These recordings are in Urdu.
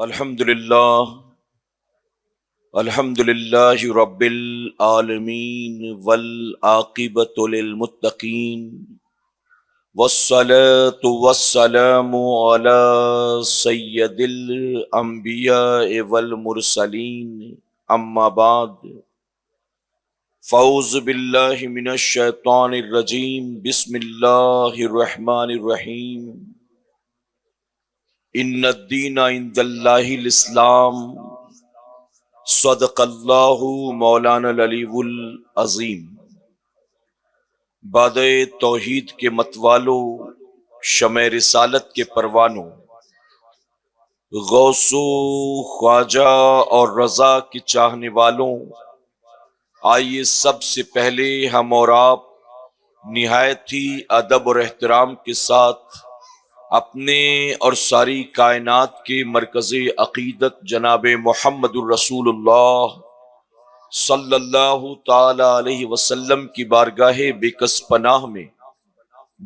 الحمد للہ رب العالمین والعاقبۃ للمتقین والصلاة والسلام علی سید الانبیاء والمرسلین اما بعد فاعوذ باللہ من الشیطان الرجیم بسم اللہ الرحمن الرحیم ان الدین عند اللہ الاسلام صدق اللہ مولانا العلی العظیم۔ باد توحید کے متوالو، شمع رسالت کے پروانوں، غوث و خواجہ اور رضا کے چاہنے والوں، آئیے سب سے پہلے ہم اور آپ نہایت ہی ادب اور احترام کے ساتھ اپنے اور ساری کائنات کے مرکز عقیدت جناب محمد الرسول اللہ صلی اللہ تعالی علیہ وسلم کی بارگاہ بے کس پناہ میں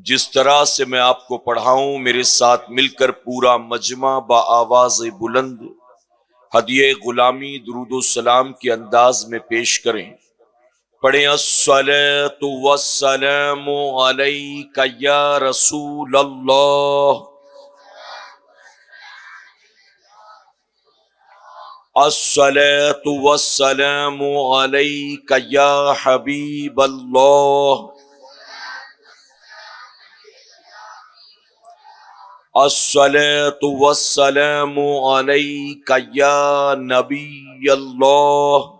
جس طرح سے میں آپ کو پڑھاؤں، میرے ساتھ مل کر پورا مجمع با آواز بلند ہدیہ غلامی درود و سلام کے انداز میں پیش کریں۔ پڑھیں الصلاۃ والسلام علیک یا رسول اللہ، الصلاۃ والسلام علیک یا حبیب اللہ، الصلاۃ والسلام علیک یا نبی اللہ،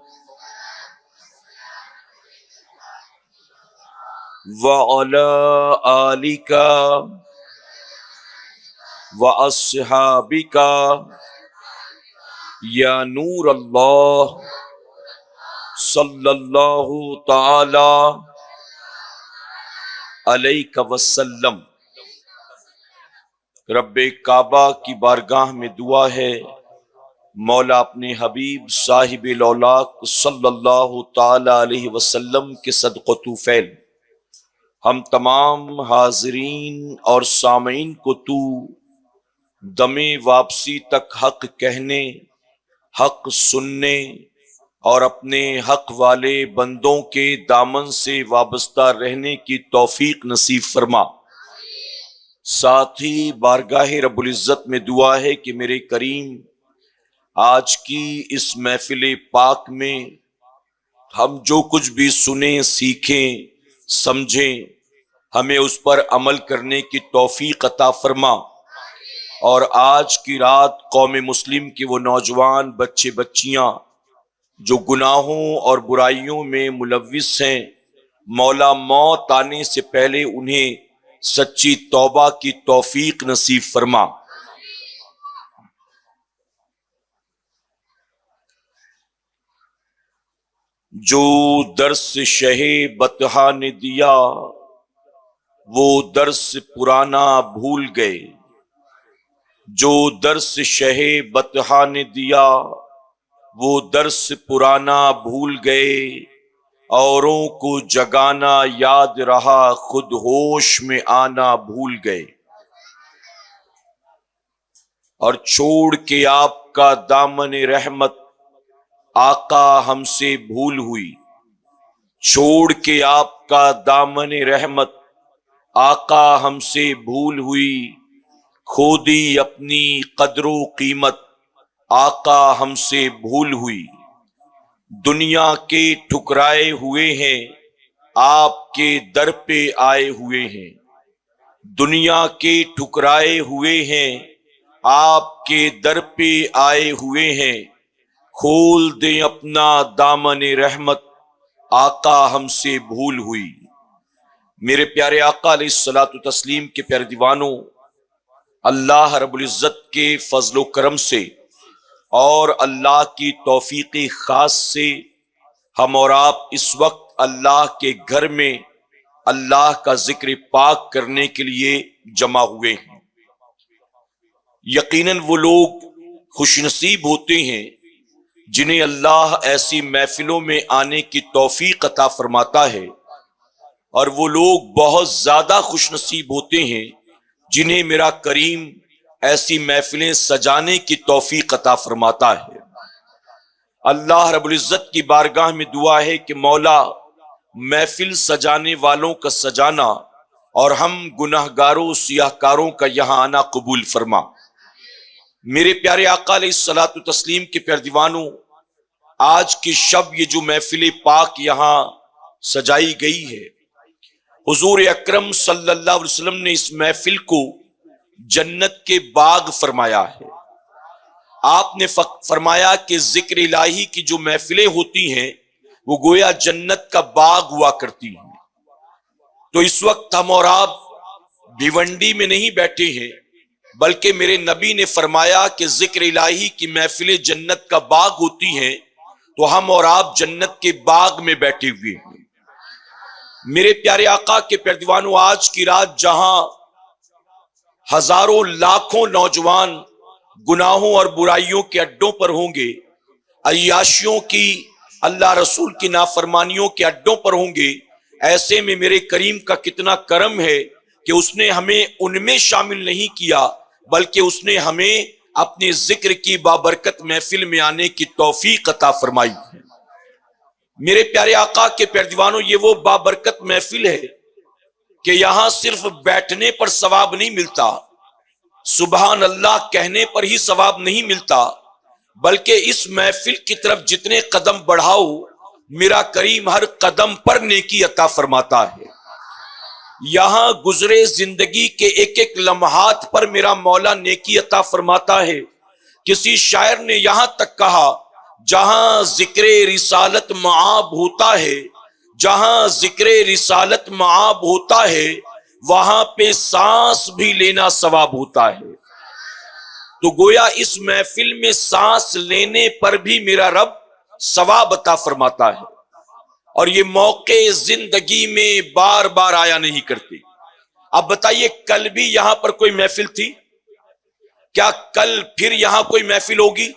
وَعَلَىٰ آلِكَ وَأَصْحَابِكَ یا نور اللہ صلی اللہ تعالی علیہ وسلم۔ رب کعبہ کی بارگاہ میں دعا ہے، مولا اپنے حبیب صاحب لولاک صلی اللہ تعالی علیہ وسلم کے صدق و طوفیل ہم تمام حاضرین اور سامعین کو تو دم واپسی تک حق کہنے، حق سننے اور اپنے حق والے بندوں کے دامن سے وابستہ رہنے کی توفیق نصیب فرما۔ ساتھ ہی بارگاہ رب العزت میں دعا ہے کہ میرے کریم آج کی اس محفل پاک میں ہم جو کچھ بھی سنیں، سیکھیں، سمجھیں، ہمیں اس پر عمل کرنے کی توفیق عطا فرما، اور آج کی رات قوم مسلم کے وہ نوجوان بچے بچیاں جو گناہوں اور برائیوں میں ملوث ہیں، مولا موت آنے سے پہلے انہیں سچی توبہ کی توفیق نصیب فرما۔ جو درس شہ بطحہ نے دیا وہ درس پرانا بھول گئے، جو درس شہ بطحہ نے دیا وہ درس پرانا بھول گئے، اوروں کو جگانا یاد رہا خود ہوش میں آنا بھول گئے، اور چھوڑ کے آپ کا دامن رحمت آقا ہم سے بھول ہوئی، چھوڑ کے آپ کا دامن رحمت آقا ہم سے بھول ہوئی، کھو دی اپنی قدر و قیمت آقا ہم سے بھول ہوئی، دنیا کے ٹھکرائے ہوئے ہیں آپ کے در پہ آئے ہوئے ہیں، دنیا کے ٹھکرائے ہوئے ہیں آپ کے در پہ آئے ہوئے ہیں، کھول دیں اپنا دامن رحمت آقا ہم سے بھول ہوئی۔ میرے پیارے آقا علیہ الصلوۃ والتسلیم کے پیارے دیوانوں، اللہ رب العزت کے فضل و کرم سے اور اللہ کی توفیق خاص سے ہم اور آپ اس وقت اللہ کے گھر میں اللہ کا ذکر پاک کرنے کے لیے جمع ہوئے ہیں۔ یقیناً وہ لوگ خوش نصیب ہوتے ہیں جنہیں اللہ ایسی محفلوں میں آنے کی توفیق عطا فرماتا ہے، اور وہ لوگ بہت زیادہ خوش نصیب ہوتے ہیں جنہیں میرا کریم ایسی محفلیں سجانے کی توفیق عطا فرماتا ہے۔ اللہ رب العزت کی بارگاہ میں دعا ہے کہ مولا محفل سجانے والوں کا سجانا اور ہم گناہگاروں سیاہ کاروں کا یہاں آنا قبول فرما۔ میرے پیارے آقا علیہ الصلوۃ والتسلیم کے پیارے دیوانوں، آج کی شب یہ جو محفل پاک یہاں سجائی گئی ہے، حضور اکرم صلی اللہ علیہ وسلم نے اس محفل کو جنت کے باغ فرمایا ہے۔ آپ نے فرمایا کہ ذکر الہی کی جو محفلیں ہوتی ہیں وہ گویا جنت کا باغ ہوا کرتی ہیں۔ تو اس وقت ہم اور آپ بھیونڈی میں نہیں بیٹھے ہیں، بلکہ میرے نبی نے فرمایا کہ ذکر الہی کی محفلیں جنت کا باغ ہوتی ہیں، تو ہم اور آپ جنت کے باغ میں بیٹھے ہوئے ہیں۔ میرے پیارے آقا کے پیارے دیوانوں، آج کی رات جہاں ہزاروں لاکھوں نوجوان گناہوں اور برائیوں کے اڈوں پر ہوں گے، عیاشیوں کی، اللہ رسول کی نافرمانیوں کے اڈوں پر ہوں گے، ایسے میں میرے کریم کا کتنا کرم ہے کہ اس نے ہمیں ان میں شامل نہیں کیا، بلکہ اس نے ہمیں اپنے ذکر کی بابرکت محفل میں آنے کی توفیق عطا فرمائی ہے۔ میرے پیارے آقا کے پیارے دیوانوں، یہ وہ بابرکت محفل ہے کہ یہاں صرف بیٹھنے پر ثواب نہیں ملتا، سبحان اللہ کہنے پر ہی ثواب نہیں ملتا، بلکہ اس محفل کی طرف جتنے قدم بڑھاؤ، میرا کریم ہر قدم پر نیکی عطا فرماتا ہے۔ یہاں گزرے زندگی کے ایک ایک لمحات پر میرا مولا نیکی عطا فرماتا ہے۔ کسی شاعر نے یہاں تک کہا، جہاں ذکر رسالت معاب ہوتا ہے، جہاں ذکر رسالت معاب ہوتا ہے، وہاں پہ سانس بھی لینا ثواب ہوتا ہے۔ تو گویا اس محفل میں سانس لینے پر بھی میرا رب ثواب عطا فرماتا ہے، اور یہ موقع زندگی میں بار بار آیا نہیں کرتے۔ اب بتائیے، کل بھی یہاں پر کوئی محفل تھی؟ کیا کل پھر یہاں کوئی محفل ہوگی؟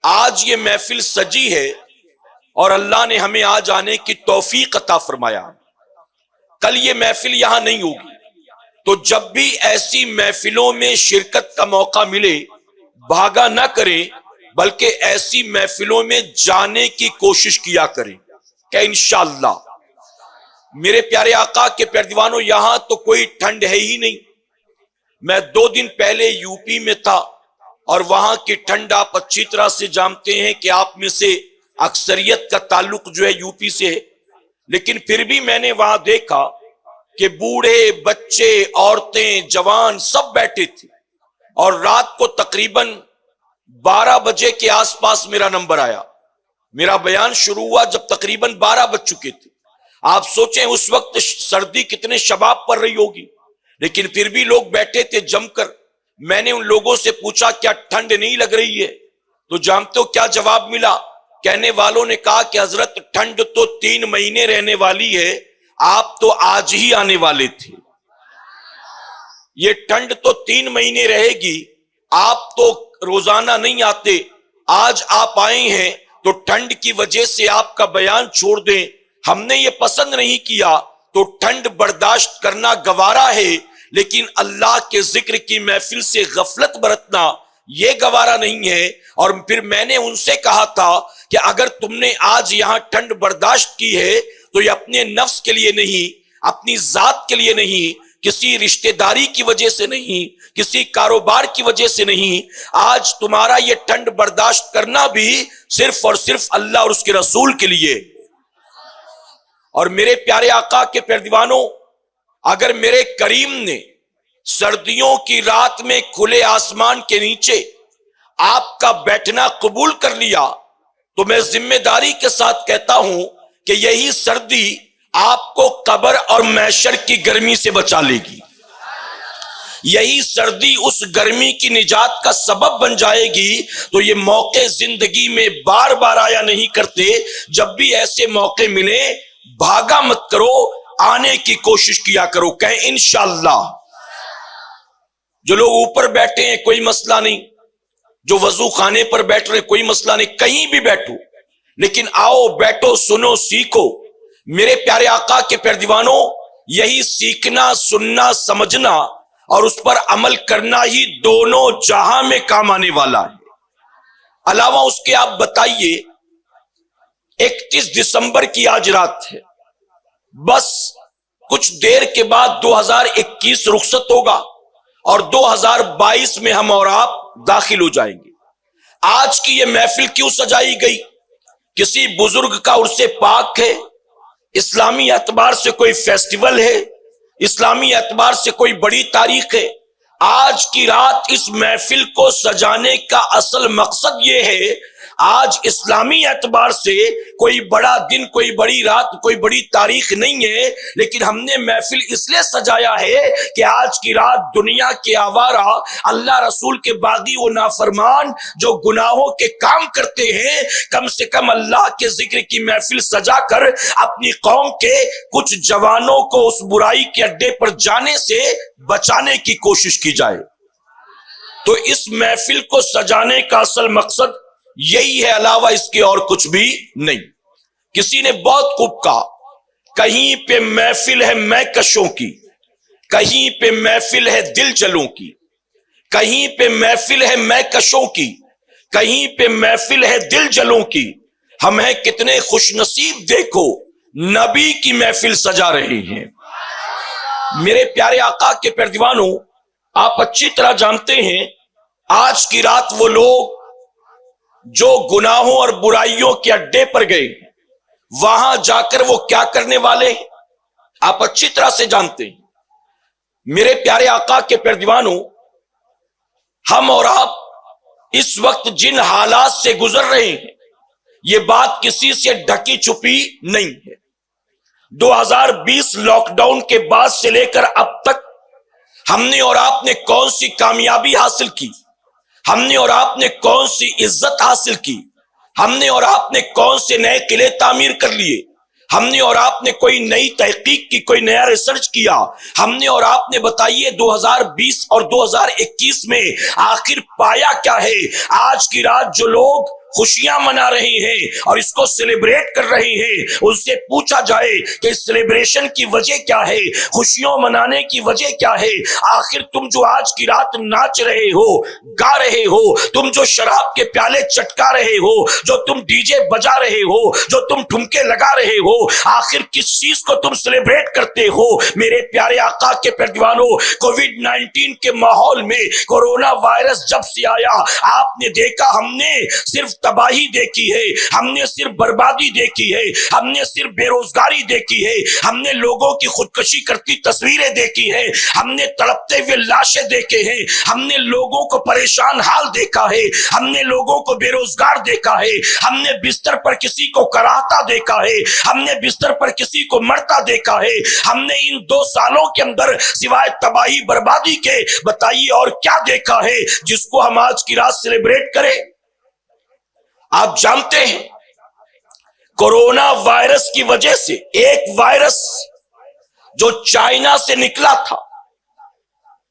آج یہ محفل سجی ہے اور اللہ نے ہمیں آج آنے کی توفیق عطا فرمایا۔ کل یہ محفل یہاں نہیں ہوگی، تو جب بھی ایسی محفلوں میں شرکت کا موقع ملے، بھاگا نہ کریں، بلکہ ایسی محفلوں میں جانے کی کوشش کیا کریں کہ انشاءاللہ۔ میرے پیارے آقا کے پیارے دیوانوں، یہاں تو کوئی ٹھنڈ ہے ہی نہیں۔ میں 2 دن پہلے یو پی میں تھا، اور وہاں کی ٹھنڈ آپ اچھی طرح سے جانتے ہیں کہ آپ میں سے اکثریت کا تعلق جو ہے یو پی سے ہے، لیکن پھر بھی میں نے وہاں دیکھا کہ بوڑھے، بچے، عورتیں، جوان سب بیٹھے تھے، اور رات کو تقریباً 12 بجے کے آس پاس میرا نمبر آیا۔ میرا بیان شروع ہوا جب تقریباً 12 بج چکے تھے۔ آپ سوچیں اس وقت سردی کتنے شباب پر رہی ہوگی، لیکن پھر بھی لوگ بیٹھے تھے جم کر۔ میں نے ان لوگوں سے پوچھا، کیا ٹھنڈ نہیں لگ رہی ہے؟ تو جانتے ہو کیا جواب ملا؟ کہنے والوں نے کہا کہ حضرت ٹھنڈ تو 3 مہینے رہنے والی ہے، آپ تو آج ہی آنے والے تھے۔ یہ ٹھنڈ تو 3 مہینے رہے گی، آپ تو روزانہ نہیں آتے، آج آپ آئے ہیں تو ٹھنڈ کی وجہ سے آپ کا بیان چھوڑ دیں، ہم نے یہ پسند نہیں کیا۔ تو ٹھنڈ برداشت کرنا گوارا ہے، لیکن اللہ کے ذکر کی محفل سے غفلت برتنا یہ گوارا نہیں ہے۔ اور پھر میں نے ان سے کہا تھا کہ اگر تم نے آج یہاں ٹھنڈ برداشت کی ہے تو یہ اپنے نفس کے لیے نہیں، اپنی ذات کے لیے نہیں، کسی رشتہ داری کی وجہ سے نہیں، کسی کاروبار کی وجہ سے نہیں، آج تمہارا یہ ٹھنڈ برداشت کرنا بھی صرف اور صرف اللہ اور اس کے رسول کے لیے۔ اور میرے پیارے آقا کے پیارے دیوانوں، اگر میرے کریم نے سردیوں کی رات میں کھلے آسمان کے نیچے آپ کا بیٹھنا قبول کر لیا، تو میں ذمہ داری کے ساتھ کہتا ہوں کہ یہی سردی آپ کو قبر اور محشر کی گرمی سے بچا لے گی۔ یہی سردی اس گرمی کی نجات کا سبب بن جائے گی۔ تو یہ موقع زندگی میں بار بار آیا نہیں کرتے، جب بھی ایسے موقع ملے بھاگا مت کرو، آنے کی کوشش کیا کرو، کہیں انشاءاللہ۔ جو لوگ اوپر بیٹھے ہیں کوئی مسئلہ نہیں، جو وضو خانے پر بیٹھ رہے کوئی مسئلہ نہیں، کہیں بھی بیٹھو، لیکن آؤ بیٹھو، سنو، سیکھو۔ میرے پیارے آقا کے پیارے دیوانوں، یہی سیکھنا، سننا، سمجھنا اور اس پر عمل کرنا ہی دونوں جہاں میں کام آنے والا ہے۔ علاوہ اس کے آپ بتائیے 31 دسمبر کی آج رات ہے، بس کچھ دیر کے بعد 2021 رخصت ہوگا اور 2022 میں ہم اور آپ داخل ہو جائیں گے۔ آج کی یہ محفل کیوں سجائی گئی؟ کسی بزرگ کا عرس پاک ہے، اسلامی اعتبار سے کوئی فیسٹیول ہے، اسلامی اعتبار سے کوئی بڑی تاریخ ہے۔ آج کی رات اس محفل کو سجانے کا اصل مقصد یہ ہے، آج اسلامی اعتبار سے کوئی بڑا دن، کوئی بڑی رات، کوئی بڑی تاریخ نہیں ہے، لیکن ہم نے محفل اس لیے سجایا ہے کہ آج کی رات دنیا کے آوارہ، اللہ رسول کے باغی و نافرمان جو گناہوں کے کام کرتے ہیں، کم سے کم اللہ کے ذکر کی محفل سجا کر اپنی قوم کے کچھ جوانوں کو اس برائی کے اڈے پر جانے سے بچانے کی کوشش کی جائے۔ تو اس محفل کو سجانے کا اصل مقصد یہی ہے، علاوہ اس کے اور کچھ بھی نہیں۔ کسی نے بہت خوب کہا، کہیں پہ محفل ہے میں کشوں کی، کہیں پہ محفل ہے دل جلوں کی، کہیں پہ محفل ہے میں کشوں کی، کہیں پہ محفل ہے دل جلوں کی۔ ہم ہیں کتنے خوش نصیب، دیکھو نبی کی محفل سجا رہے ہیں۔ میرے پیارے آقا کے پیروانوں، آپ اچھی طرح جانتے ہیں آج کی رات وہ لوگ جو گناہوں اور برائیوں کے اڈے پر گئے، وہاں جا کر وہ کیا کرنے والے ہیں آپ اچھی طرح سے جانتے ہیں۔ میرے پیارے آقا کے پیروانوں، ہم اور آپ اس وقت جن حالات سے گزر رہے ہیں، یہ بات کسی سے ڈھکی چھپی نہیں ہے۔ 2020 لاک ڈاؤن کے بعد سے لے کر اب تک ہم نے اور آپ نے کون سی کامیابی حاصل کی، ہم نے اور آپ نے کون سی عزت حاصل کی، ہم نے اور آپ نے کون سے نئے قلعے تعمیر کر لیے، ہم نے اور آپ نے کوئی نئی تحقیق کی، کوئی نیا ریسرچ کیا، ہم نے اور آپ نے بتائیے 2020 اور 2021 میں آخر پایا کیا ہے؟ آج کی رات جو لوگ خوشیاں منا رہے ہیں اور اس کو سیلیبریٹ کر رہے ہیں، ان سے پوچھا جائے کہ اس سیلیبریشن کی وجہ کیا ہے، خوشیوں منانے کی وجہ کیا ہے؟ آخر تم جو آج کی رات ناچ رہے ہو، گا رہے ہو، تم جو شراب کے پیالے چٹکا رہے ہو، جو تم ڈی جے بجا رہے ہو، جو تم ٹھمکے لگا رہے ہو، آخر کس چیز کو تم سیلیبریٹ کرتے ہو؟ میرے پیارے آقا کے پیروانوں، کووڈ 19 کے ماحول میں کورونا وائرس جب سے آیا، آپ نے دیکھا ہم نے صرف تباہی دیکھی ہے، ہم نے صرف بربادی دیکھی ہے، ہم نے صرف بے روزگاری دیکھی ہے، ہم نے لوگوں کی خودکشی کرتی تصویریں دیکھی ہے، ہم نے تڑپتے ہوئے لاشیں دیکھے ہیں، ہم نے لوگوں کو پریشان حال دیکھا ہے، ہم نے لوگوں کو بے روزگار دیکھا ہے، ہم نے بستر پر کسی کو کراہتا دیکھا ہے، ہم نے بستر پر کسی کو مرتا دیکھا ہے۔ ہم نے ان 2 سالوں کے اندر سوائے تباہی بربادی کے بتائیے اور کیا دیکھا ہے جس کو ہم آج کی رات سیلیبریٹ کریں؟ آپ جانتے ہیں کورونا وائرس کی وجہ سے ایک وائرس جو چائنا سے نکلا تھا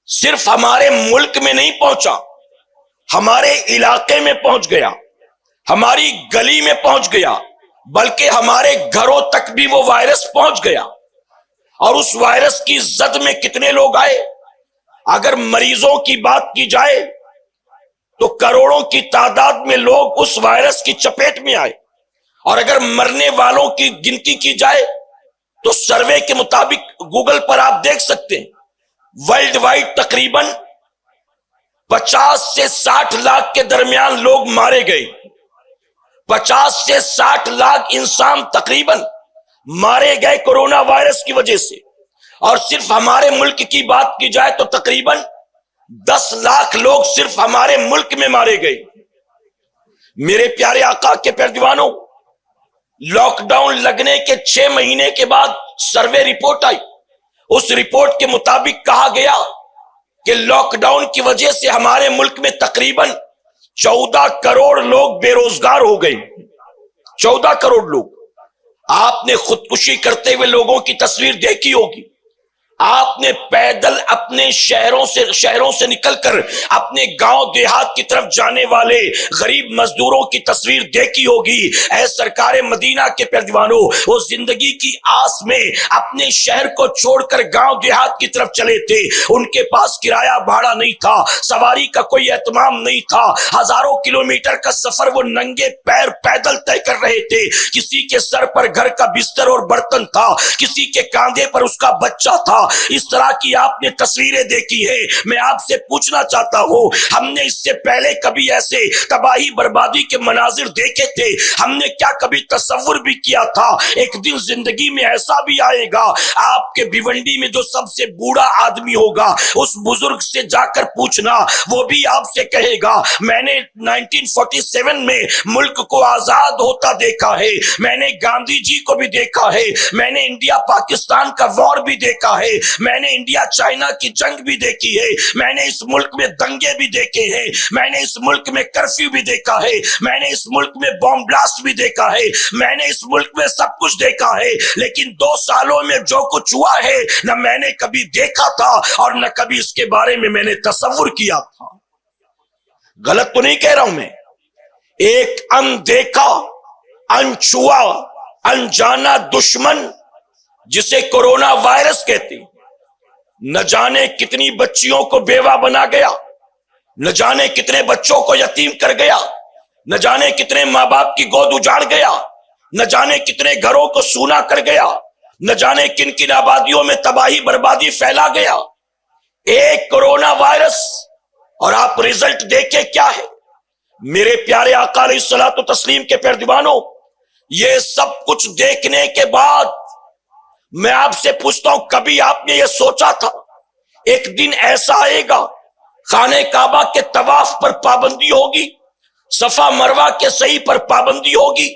صرف ہمارے ملک میں نہیں پہنچا، ہمارے علاقے میں پہنچ گیا، ہماری گلی میں پہنچ گیا، بلکہ ہمارے گھروں تک بھی وہ وائرس پہنچ گیا۔ اور اس وائرس کی زد میں کتنے لوگ آئے؟ اگر مریضوں کی بات کی جائے تو کروڑوں کی تعداد میں لوگ اس وائرس کی چپیٹ میں آئے، اور اگر مرنے والوں کی گنتی کی جائے تو سروے کے مطابق گوگل پر آپ دیکھ سکتے ہیں ورلڈ وائڈ تقریباً 50 سے 60 لاکھ کے درمیان لوگ مارے گئے، 50 سے 60 لاکھ انسان تقریباً مارے گئے کورونا وائرس کی وجہ سے۔ اور صرف ہمارے ملک کی بات کی جائے تو تقریباً 10 لاکھ لوگ صرف ہمارے ملک میں مارے گئے۔ میرے پیارے آقا کے پیروانوں، لاک ڈاؤن لگنے کے 6 مہینے کے بعد سروے رپورٹ آئی، اس رپورٹ کے مطابق کہا گیا کہ لاک ڈاؤن کی وجہ سے ہمارے ملک میں تقریباً 14 کروڑ لوگ بے روزگار ہو گئے۔ 14 کروڑ لوگ۔ آپ نے خودکشی کرتے ہوئے لوگوں کی تصویر دیکھی ہوگی، آپ نے پیدل اپنے شہروں سے نکل کر اپنے گاؤں دیہات کی طرف جانے والے غریب مزدوروں کی تصویر دیکھی ہوگی۔ اے سرکار مدینہ کے پیروانوں، وہ زندگی کی آس میں اپنے شہر کو چھوڑ کر گاؤں دیہات کی طرف چلے تھے۔ ان کے پاس کرایہ بھاڑا نہیں تھا، سواری کا کوئی اہتمام نہیں تھا، ہزاروں کلومیٹر کا سفر وہ ننگے پیر پیدل طے کر رہے تھے۔ کسی کے سر پر گھر کا بستر اور برتن تھا، کسی کے کاندھے پر اس کا بچہ تھا۔ اس طرح کی آپ نے تصویریں دیکھی ہے۔ میں آپ سے پوچھنا چاہتا ہوں، ہم نے اس سے پہلے کبھی ایسے تباہی بربادی کے مناظر دیکھے تھے؟ ہم نے کیا کبھی تصور بھی کیا تھا ایک دن زندگی میں ایسا بھی آئے گا؟ آپ کے بھیونڈی میں جو سب سے بوڑھا آدمی ہوگا، اس بزرگ سے جا کر پوچھنا، وہ بھی آپ سے کہے گا میں نے 1947 میں ملک کو آزاد ہوتا دیکھا ہے، میں نے گاندھی جی کو بھی دیکھا ہے، میں نے انڈیا پاکستان کا وار بھی دیکھا ہے، میں نے انڈیا چائنا کی جنگ بھی دیکھی ہے، میں نے اس ملک میں دنگے بھی دیکھے ہیں، میں نے اس ملک میں کرفیو بھی دیکھا ہے، میں نے اس ملک میں بم بلاسٹ بھی دیکھا ہے، میں نے اس ملک میں سب کچھ دیکھا ہے، لیکن 2 سالوں میں جو کچھ ہوا ہے نہ میں نے کبھی دیکھا تھا اور نہ کبھی اس کے بارے میں نے تصور کیا تھا۔ غلط تو نہیں کہہ رہا ہوں میں؟ ایک اندیکھا، انچھوا، انجانا دشمن جسے کورونا وائرس کہتے ہیں، نہ جانے کتنی بچیوں کو بیوہ بنا گیا، نہ جانے کتنے بچوں کو یتیم کر گیا، نہ جانے کتنے ماں باپ کی گود اجاڑ گیا، نہ جانے کتنے گھروں کو سونا کر گیا، نہ جانے کن کن آبادیوں میں تباہی بربادی پھیلا گیا۔ ایک کورونا وائرس، اور آپ رزلٹ دیکھیں کیا ہے۔ میرے پیارے آقا علیہ الصلوۃ والتسلیم کے پیروانوں، یہ سب کچھ دیکھنے کے بعد میں آپ سے پوچھتا ہوں، کبھی آپ نے یہ سوچا تھا ایک دن ایسا آئے گا خانہ کعبہ کے طواف پر پابندی ہوگی، صفا مروہ کے صحیح پر پابندی ہوگی،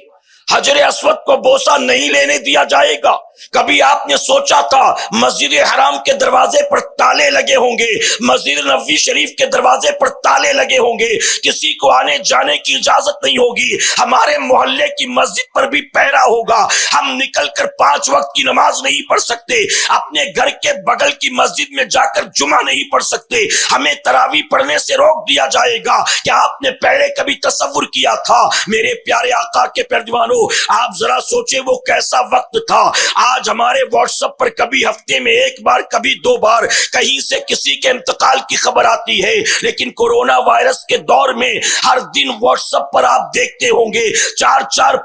حجر اسود کو بوسہ نہیں لینے دیا جائے گا؟ کبھی آپ نے سوچا تھا مسجد حرام کے دروازے پر تالے لگے ہوں گے، مسجد نبوی شریف کے دروازے پر تالے لگے ہوں گے، کسی کو آنے جانے کی اجازت نہیں ہوگی، ہمارے محلے کی مسجد پر بھی پہرا ہوگا، ہم نکل کر 5 وقت کی نماز نہیں پڑھ سکتے، اپنے گھر کے بغل کی مسجد میں جا کر جمعہ نہیں پڑھ سکتے، ہمیں تراویح پڑھنے سے روک دیا جائے گا؟ کیا آپ نے پہلے کبھی تصور کیا تھا؟ میرے پیارے آقا کے پیروانوں، آپ ذرا سوچیں وہ کیسا وقت تھا۔ آج ہمارے واٹس ایپ پر کبھی ہفتے میں 1 بار، کبھی 2 بار کہیں سے کسی کے انتقال کی خبر آتی ہے، لیکن کورونا وائرس کے دور میں ہر دن واٹس ایپ پر آپ دیکھتے ہوں گے 4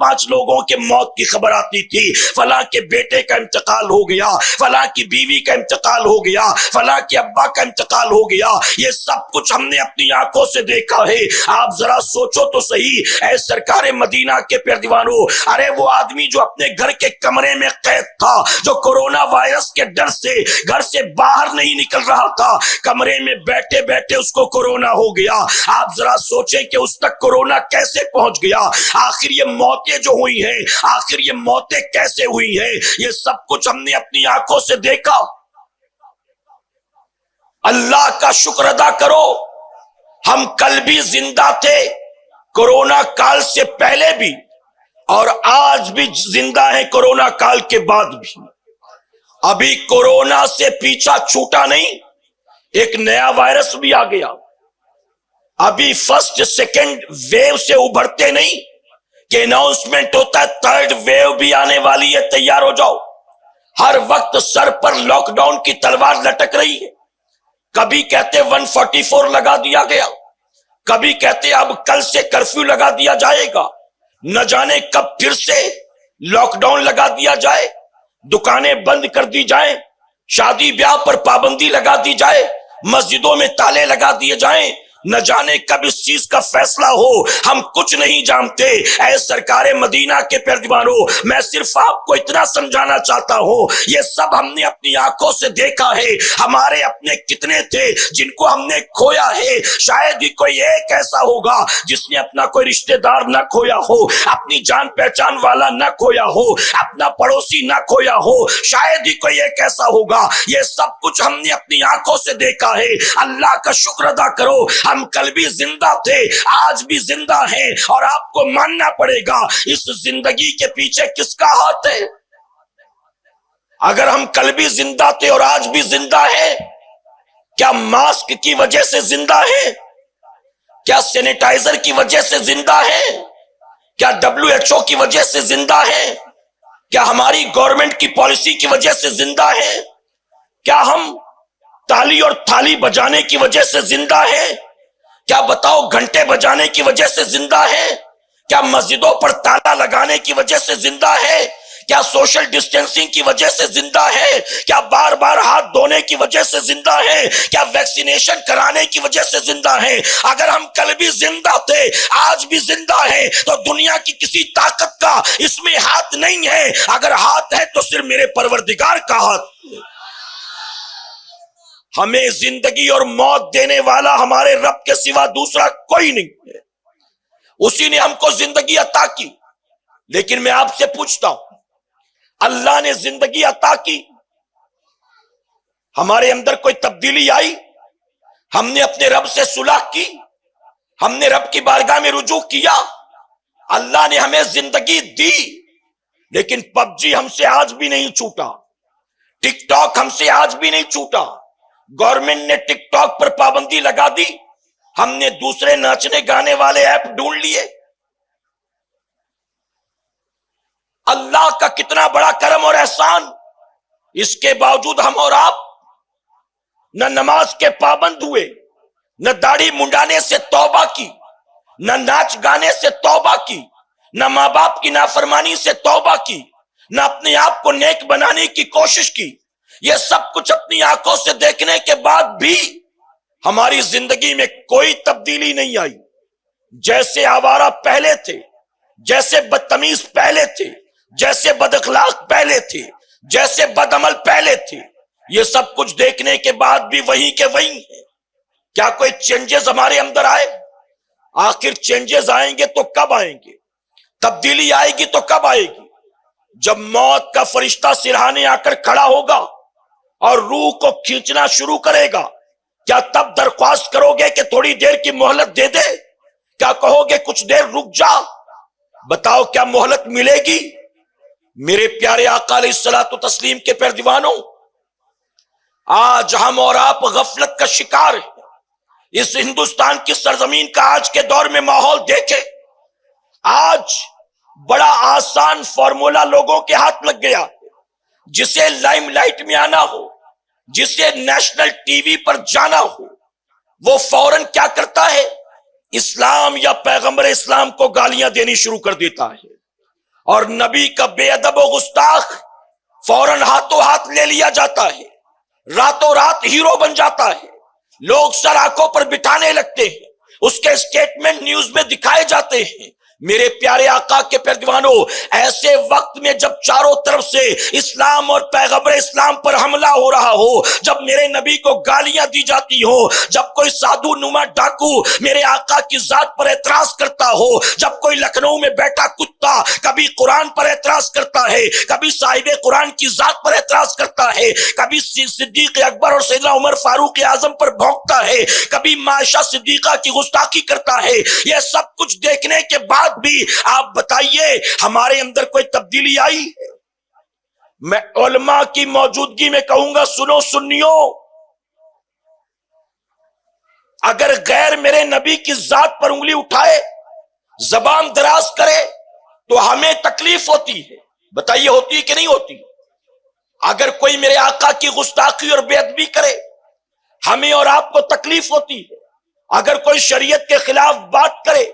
5 لوگوں کے موت کی خبر آتی تھی، فلاں کے بیٹے کا انتقال ہو گیا، فلاں کی بیوی کا انتقال ہو گیا، فلاں کے ابا کا انتقال ہو گیا۔ یہ سب کچھ ہم نے اپنی آنکھوں سے دیکھا ہے۔ آپ ذرا سوچو تو صحیح، اے سرکار مدینہ کے پیروانوں، ارے وہ آدمی جو اپنے گھر کے کمرے میں قید تھا، جو کورونا وائرس کے ڈر سے گھر سے باہر نہیں نکل رہا تھا، کمرے میں بیٹھے بیٹھے اس کو کورونا ہو گیا۔ آپ ذرا سوچیں کہ اس تک کورونا کیسے پہنچ گیا، آخر یہ موتیں جو ہوئی ہیں، آخر یہ موتیں کیسے ہوئی ہیں، یہ سب کچھ ہم نے اپنی آنکھوں سے دیکھا۔ اللہ کا شکر ادا کرو، ہم کل بھی زندہ تھے، کورونا کال سے پہلے بھی، اور آج بھی زندہ ہیں کورونا کال کے بعد بھی۔ ابھی کورونا سے پیچھا چھوٹا نہیں، ایک نیا وائرس بھی آ گیا۔ ابھی فرسٹ سیکنڈ ویو سے ابھرتے نہیں کہ اناؤنسمنٹ ہوتا ہے 3rd ویو بھی آنے والی ہے، تیار ہو جاؤ۔ ہر وقت سر پر لاک ڈاؤن کی تلوار لٹک رہی ہے، کبھی کہتے 144 لگا دیا گیا، کبھی کہتے اب کل سے کرفیو لگا دیا جائے گا، نہ جانے کب پھر سے لاک ڈاؤن لگا دیا جائے، دکانیں بند کر دی جائیں، شادی بیاہ پر پابندی لگا دی جائے، مسجدوں میں تالے لگا دیے جائیں، نہ جانے کب اس چیز کا فیصلہ ہو، ہم کچھ نہیں جانتے۔ اے سرکار مدینہ کے پیروانوں، میں صرف آپ کو اتنا سمجھانا چاہتا ہوں، یہ سب ہم نے اپنی آنکھوں سے دیکھا ہے۔ ہمارے اپنے کتنے تھے جن کو ہم نے کھویا ہے، شاید ہی کوئی ایک ایسا ہوگا جس نے اپنا کوئی رشتہ دار نہ کھویا ہو، اپنی جان پہچان والا نہ کھویا ہو، اپنا پڑوسی نہ کھویا ہو، شاید ہی کوئی ایک ایسا ہوگا۔ یہ سب کچھ ہم نے اپنی آنکھوں سے دیکھا ہے۔ اللہ کا شکر ادا کرو، ہم کل بھی زندہ تھے، آج بھی زندہ ہیں، اور آپ کو ماننا پڑے گا اس زندگی کے پیچھے کس کا ہاتھ ہے۔ اگر ہم کل بھی زندہ تھے اور آج بھی زندہ ہیں، کیا ماسک کی وجہ سے زندہ ہیں؟ کیا سینیٹائزر کی وجہ سے زندہ ہیں؟ کیا WHO کی وجہ سے زندہ ہیں؟ کیا ہماری گورنمنٹ کی پالیسی کی وجہ سے زندہ ہیں؟ کیا ہم تالی اور تھالی بجانے کی وجہ سے زندہ ہیں؟ کیا بتاؤ گھنٹے بجانے کی وجہ سے زندہ ہیں؟ کیا مسجدوں پر تالا لگانے کی وجہ سے زندہ ہے؟ کیا سوشل ڈسٹینسنگ کی وجہ سے زندہ ہے؟ کیا بار بار ہاتھ دھونے کی وجہ سے زندہ ہے؟ کیا ویکسینیشن کرانے کی وجہ سے زندہ ہے؟ اگر ہم کل بھی زندہ تھے، آج بھی زندہ ہیں، تو دنیا کی کسی طاقت کا اس میں ہاتھ نہیں ہے۔ اگر ہاتھ ہے تو صرف میرے پروردگار کا ہاتھ۔ ہمیں زندگی اور موت دینے والا ہمارے رب کے سوا دوسرا کوئی نہیں ہے۔ اسی نے ہم کو زندگی عطا کی۔ لیکن میں آپ سے پوچھتا ہوں، اللہ نے زندگی عطا کی، ہمارے اندر کوئی تبدیلی آئی؟ ہم نے اپنے رب سے صلح کی؟ ہم نے رب کی بارگاہ میں رجوع کیا؟ اللہ نے ہمیں زندگی دی، لیکن پب جی ہم سے آج بھی نہیں چھوٹا، ٹک ٹاک ہم سے آج بھی نہیں چھوٹا۔ گورنمنٹ نے ٹک ٹاک پر پابندی لگا دی، ہم نے دوسرے ناچنے گانے والے ایپ ڈھونڈ لیے۔ اللہ کا کتنا بڑا کرم اور احسان، اس کے باوجود ہم اور آپ نہ نماز کے پابند ہوئے، نہ داڑھی منڈانے سے توبہ کی، نہ ناچ گانے سے توبہ کی، نہ ماں باپ کی نافرمانی سے توبہ کی، نہ اپنے آپ کو نیک بنانے کی کوشش کی۔ یہ سب کچھ اپنی آنکھوں سے دیکھنے کے بعد بھی ہماری زندگی میں کوئی تبدیلی نہیں آئی۔ جیسے آوارہ پہلے تھے، جیسے بدتمیز پہلے تھے، جیسے بد اخلاق پہلے تھے، جیسے بد عمل پہلے تھے، یہ سب کچھ دیکھنے کے بعد بھی وہی کے وہی ہیں۔ کیا کوئی چینجز ہمارے اندر آئے؟ آخر چینجز آئیں گے تو کب آئیں گے؟ تبدیلی آئے گی تو کب آئے گی؟ جب موت کا فرشتہ سرہانے آ کر کھڑا ہوگا اور روح کو کھینچنا شروع کرے گا، کیا تب درخواست کرو گے کہ تھوڑی دیر کی مہلت دے دے؟ کیا کہو گے کچھ دیر رک جا؟ بتاؤ کیا مہلت ملے گی؟ میرے پیارے آقا علیہ الصلوۃ والتسلیم کے پیارے دیوانوں، آج ہم اور آپ غفلت کا شکار ہیں۔ اس ہندوستان کی سرزمین کا آج کے دور میں ماحول دیکھیں، آج بڑا آسان فارمولا لوگوں کے ہاتھ لگ گیا، جسے لائم لائٹ میں آنا ہو، جسے نیشنل ٹی وی پر جانا ہو، وہ فوراً کیا کرتا ہے؟ اسلام یا پیغمبر اسلام کو گالیاں دینی شروع کر دیتا ہے، اور نبی کا بے ادب و گستاخ فوراً ہاتھوں ہاتھ لے لیا جاتا ہے، راتوں رات ہیرو بن جاتا ہے، لوگ سر آنکھوں پر بٹھانے لگتے ہیں، اس کے اسٹیٹمنٹ نیوز میں دکھائے جاتے ہیں۔ میرے پیارے آقا کے پیارے دیوانوں، ایسے وقت میں جب چاروں طرف سے اسلام اور پیغمبر اسلام پر حملہ ہو رہا ہو، جب میرے نبی کو گالیاں دی جاتی ہو، جب کوئی سادھو نما ڈاکو میرے آقا کی ذات پر اعتراض کرتا ہو، جب کوئی لکھنؤ میں بیٹھا کتا کبھی قرآن پر اعتراض کرتا ہے، کبھی صاحب قرآن کی ذات پر اعتراض کرتا ہے، کبھی صدیق اکبر اور سیدنا عمر فاروق اعظم پر بھونکتا ہے، کبھی عائشہ صدیقہ کی گستاخی کرتا ہے، یہ سب کچھ دیکھنے کے بعد بھی آپ بتائیے ہمارے اندر کوئی تبدیلی آئی؟ میں علماء کی موجودگی میں کہوں گا، سنو سنیوں، اگر غیر میرے نبی کی ذات پر انگلی اٹھائے، زبان دراز کرے، تو ہمیں تکلیف ہوتی ہے۔ بتائیے ہوتی ہے کہ نہیں ہوتی؟ اگر کوئی میرے آقا کی گستاخی اور بے ادبی کرے، ہمیں اور آپ کو تکلیف ہوتی ہے۔ اگر کوئی شریعت کے خلاف بات کرے،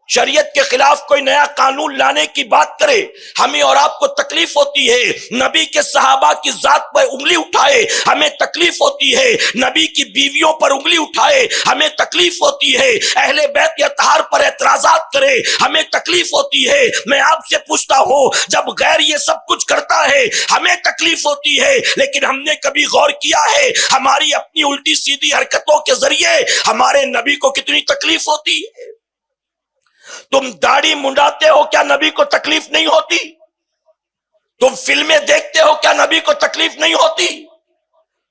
شریعت کے خلاف کوئی نیا قانون لانے کی بات کرے، ہمیں اور آپ کو تکلیف ہوتی ہے۔ نبی کے صحابہ کی ذات پر انگلی اٹھائے، ہمیں تکلیف ہوتی ہے۔ نبی کی بیویوں پر انگلی اٹھائے، ہمیں تکلیف ہوتی ہے۔ اہل بیت اطہار پر اعتراضات کرے، ہمیں تکلیف ہوتی ہے۔ میں آپ سے پوچھتا ہوں، جب غیر یہ سب کچھ کرتا ہے ہمیں تکلیف ہوتی ہے، لیکن ہم نے کبھی غور کیا ہے ہماری اپنی الٹی سیدھی حرکتوں کے ذریعے ہمارے نبی کو کتنی تکلیف ہوتی ہے؟ تم داڑھی منڈاتے ہو، کیا نبی کو تکلیف نہیں ہوتی؟ تم فلمیں دیکھتے ہو، کیا نبی کو تکلیف نہیں ہوتی؟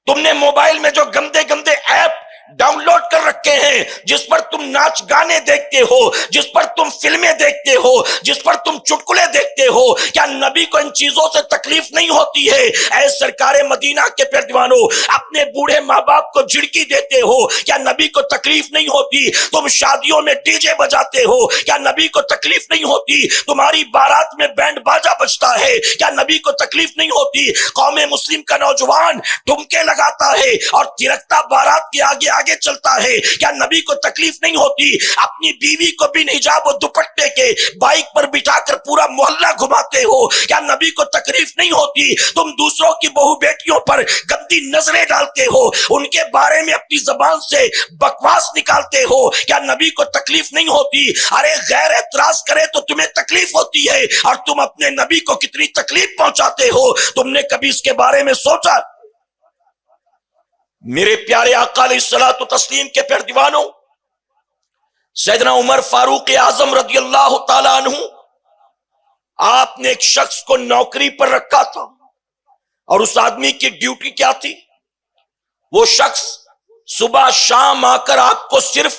تم نے موبائل میں جو گندے گندے ایپ ڈاؤن لوڈ کر رکھے رکھے ہیں جس پر تم ناچ گانے دیکھتے ہو، جس پر تم فلمیں دیکھتے ہو، جس پر تم چٹکلے دیکھتے ہو، کیا نبی کو ان چیزوں سے تکلیف نہیں ہوتی ہے؟ اے سرکار مدینہ کے پیروانو، اپنے بوڑھے ماں باپ کو جھڑکی دیتے ہو، کیا نبی کو تکلیف نہیں ہوتی؟ تم شادیوں میں ڈی جے بجاتے ہو، کیا نبی کو تکلیف نہیں ہوتی؟ تمہاری بارات میں بینڈ باجا بجتا ہے، کیا نبی کو تکلیف نہیں ہوتی؟ قوم مسلم کا نوجوان ٹھمکے لگاتا ہے اور تھرکتا بارات کے آگے آگے چلتا ہے، کیا نبی کو تکلیف نہیں ہوتی؟ اپنی بیوی کو بن حجاب و دوپٹے کے بائک پر بٹھا کر پورا محلہ گھماتے ہو، کیا نبی کو تکلیف نہیں ہوتی؟ تم دوسروں کی بہو بیٹیوں پر گندی نظریں ڈالتے ہو، ان کے بارے میں اپنی زبان سے بکواس نکالتے ہو، کیا نبی کو تکلیف نہیں ہوتی؟ ارے غیر اعتراض کرے تو تمہیں تکلیف ہوتی ہے، اور تم اپنے نبی کو کتنی تکلیف پہنچاتے ہو، تم نے کبھی اس کے بارے میں سوچا؟ میرے پیارے آقا علیہ الصلوۃ والتسلیم کے پیارے دیوانوں، سیدنا عمر فاروق اعظم رضی اللہ تعالی عنہ، آپ نے ایک شخص کو نوکری پر رکھا تھا، اور اس آدمی کی ڈیوٹی کیا تھی؟ وہ شخص صبح شام آ کر آپ کو صرف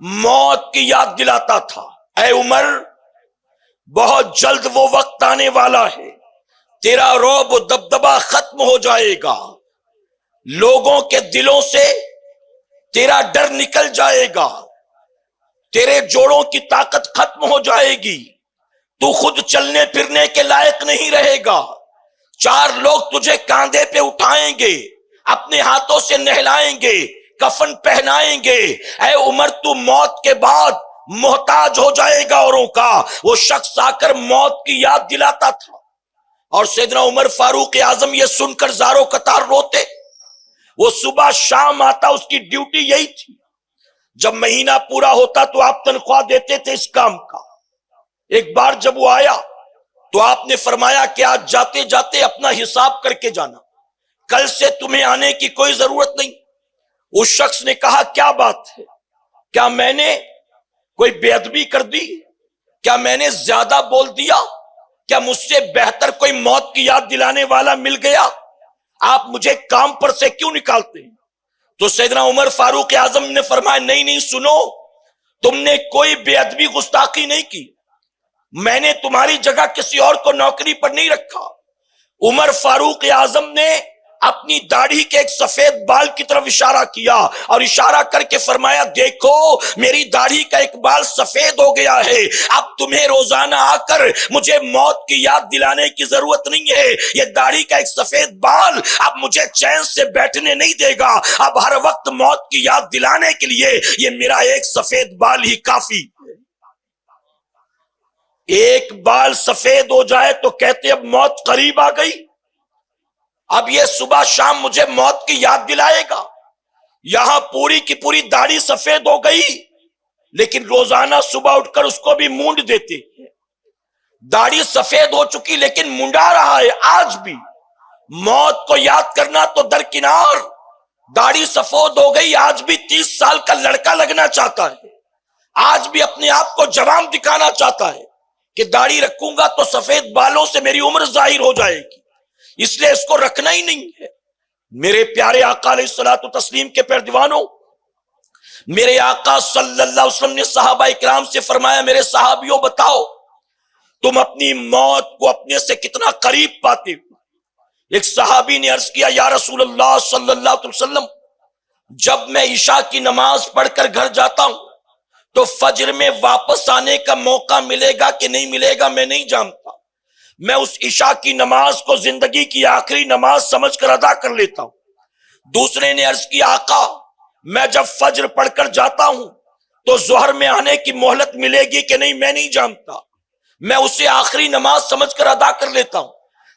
موت کی یاد دلاتا تھا۔ اے عمر، بہت جلد وہ وقت آنے والا ہے، تیرا رعب و دبدبا ختم ہو جائے گا، لوگوں کے دلوں سے تیرا ڈر نکل جائے گا، تیرے جوڑوں کی طاقت ختم ہو جائے گی، تو خود چلنے پھرنے کے لائق نہیں رہے گا، چار لوگ تجھے کاندھے پہ اٹھائیں گے، اپنے ہاتھوں سے نہلائیں گے، کفن پہنائیں گے۔ اے عمر، تو موت کے بعد محتاج ہو جائے گا اوروں کا۔ وہ شخص آ کر موت کی یاد دلاتا تھا، اور سیدنا عمر فاروق اعظم یہ سن کر زاروں قطار روتے۔ وہ صبح شام آتا، اس کی ڈیوٹی یہی تھی۔ جب مہینہ پورا ہوتا تو آپ تنخواہ دیتے تھے اس کام کا۔ ایک بار جب وہ آیا تو آپ نے فرمایا کہ آج جاتے جاتے اپنا حساب کر کے جانا، کل سے تمہیں آنے کی کوئی ضرورت نہیں۔ اس شخص نے کہا کیا بات ہے؟ کیا میں نے کوئی بے ادبی کر دی؟ کیا میں نے زیادہ بول دیا؟ کیا مجھ سے بہتر کوئی موت کی یاد دلانے والا مل گیا؟ آپ مجھے کام پر سے کیوں نکالتے ہیں؟ تو سیدنا عمر فاروق اعظم نے فرمایا نہیں سنو، تم نے کوئی بے ادبی گستاخی نہیں کی، میں نے تمہاری جگہ کسی اور کو نوکری پر نہیں رکھا۔ عمر فاروق اعظم نے اپنی داڑھی کے ایک سفید بال کی طرف اشارہ کیا اور اشارہ کر کے فرمایا دیکھو میری داڑھی کا ایک بال سفید ہو گیا ہے، اب تمہیں روزانہ آ کر مجھے موت کی یاد دلانے کی ضرورت نہیں ہے، یہ داڑھی کا ایک سفید بال اب مجھے چین سے بیٹھنے نہیں دے گا، اب ہر وقت موت کی یاد دلانے کے لیے یہ میرا ایک سفید بال ہی کافی۔ ایک بال سفید ہو جائے تو کہتے اب موت قریب آ گئی، اب یہ صبح شام مجھے موت کی یاد دلائے گا۔ یہاں پوری کی پوری داڑھی سفید ہو گئی، لیکن روزانہ صبح اٹھ کر اس کو بھی مونڈ دیتے۔ داڑھی سفید ہو چکی لیکن منڈا رہا ہے۔ آج بھی موت کو یاد کرنا تو درکنار، داڑھی سفید ہو گئی، آج بھی 30 سال کا لڑکا لگنا چاہتا ہے، آج بھی اپنے آپ کو جوان دکھانا چاہتا ہے کہ داڑھی رکھوں گا تو سفید بالوں سے میری عمر ظاہر ہو جائے گی، اس لیے اس کو رکھنا ہی نہیں ہے۔ میرے پیارے آقا علیہ الصلوۃ والتسلیم کے پیارے دیوانوں، میرے آقا صلی اللہ علیہ وسلم نے صحابہ اکرام سے فرمایا میرے صحابیوں بتاؤ تم اپنی موت کو اپنے سے کتنا قریب پاتے ہو؟ ایک صحابی نے عرض کیا یا رسول اللہ صلی اللہ علیہ وسلم، جب میں عشاء کی نماز پڑھ کر گھر جاتا ہوں تو فجر میں واپس آنے کا موقع ملے گا کہ نہیں ملے گا میں نہیں جانتا، میں اس عشاء کی نماز کو زندگی کی آخری نماز سمجھ کر ادا کر لیتا ہوں۔ دوسرے نے عرض کی آقا میں جب فجر پڑھ کر جاتا ہوں تو ظہر میں آنے کی مہلت ملے گی کہ نہیں میں نہیں جانتا، میں اسے آخری نماز سمجھ کر ادا کر لیتا ہوں۔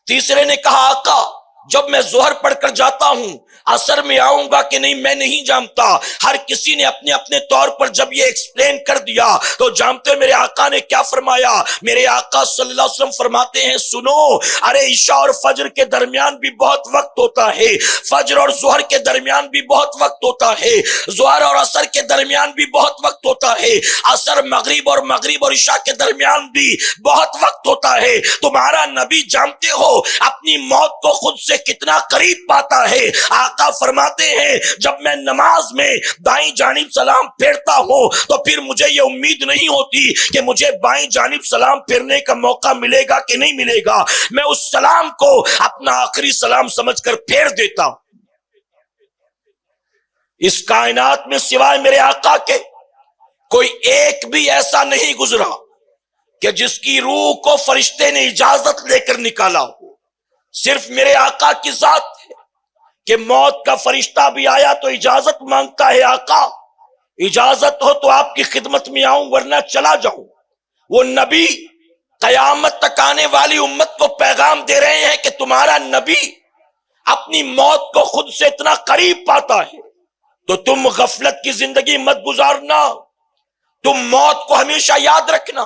تیسرے نے کہا آقا جب میں ظہر پڑھ کر جاتا ہوں عصر میں آؤں گا کہ نہیں میں نہیں جانتا۔ ہر کسی نے اپنے اپنے طور پر جب یہ ایکسپلین کر دیا تو جانتے میرے آقا نے کیا فرمایا؟ میرے آقا صلی اللہ علیہ وسلم فرماتے ہیں سنو، ارے عشاء اور فجر کے درمیان بھی بہت وقت ہوتا ہے، فجر اور ظہر کے درمیان بھی بہت وقت ہوتا ہے، ظہر اور عصر کے درمیان بھی بہت وقت ہوتا ہے، عصر مغرب اور عشاء کے درمیان بھی بہت وقت ہوتا ہے۔ تمہارا نبی جانتے ہو اپنی موت کو خود سے سے کتنا قریب پاتا ہے۔ آقا فرماتے ہیں جب میں نماز میں دائیں جانب سلام پھیرتا ہوں تو پھر مجھے یہ امید نہیں ہوتی کہ مجھے بائیں جانب سلام پھیرنے کا موقع ملے گا کہ نہیں ملے گا، میں اس سلام کو اپنا آخری سلام سمجھ کر پھیر دیتا ہوں۔ اس کائنات میں سوائے میرے آقا کے کوئی ایک بھی ایسا نہیں گزرا کہ جس کی روح کو فرشتے نے اجازت لے کر نکالا ہو۔ صرف میرے آقا کی ذات ہے کہ موت کا فرشتہ بھی آیا تو اجازت مانگتا ہے، آقا اجازت ہو تو آپ کی خدمت میں آؤں ورنہ چلا جاؤں۔ وہ نبی قیامت تک آنے والی امت کو پیغام دے رہے ہیں کہ تمہارا نبی اپنی موت کو خود سے اتنا قریب پاتا ہے تو تم غفلت کی زندگی مت گزارنا، تم موت کو ہمیشہ یاد رکھنا۔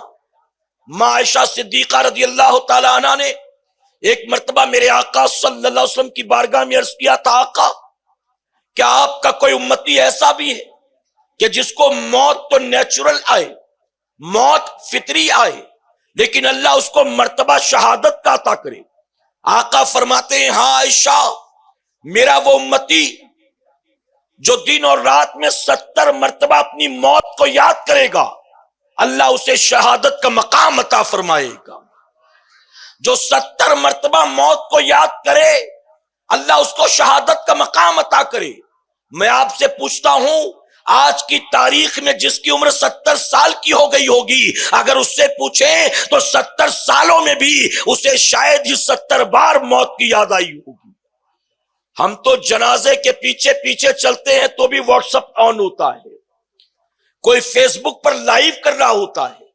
ماں عائشہ صدیقہ رضی اللہ تعالی عنہ نے ایک مرتبہ میرے آقا صلی اللہ علیہ وسلم کی بارگاہ میں عرض کیا تھا، آقا کیا آپ کا کوئی امتی ایسا بھی ہے کہ جس کو موت تو نیچرل آئے، موت فطری آئے، لیکن اللہ اس کو مرتبہ شہادت کا عطا کرے؟ آقا فرماتے ہیں ہاں عائشہ، میرا وہ امتی جو دن اور رات میں 70 مرتبہ اپنی موت کو یاد کرے گا اللہ اسے شہادت کا مقام عطا فرمائے گا۔ جو 70 مرتبہ موت کو یاد کرے اللہ اس کو شہادت کا مقام عطا کرے۔ میں آپ سے پوچھتا ہوں آج کی تاریخ میں جس کی عمر 70 سال کی ہو گئی ہوگی، اگر اس سے پوچھیں تو 70 سالوں میں بھی اسے شاید ہی 70 بار موت کی یاد آئی ہوگی۔ ہم تو جنازے کے پیچھے پیچھے چلتے ہیں تو بھی واٹس ایپ آن ہوتا ہے، کوئی فیس بک پر لائیو کر رہا ہوتا ہے،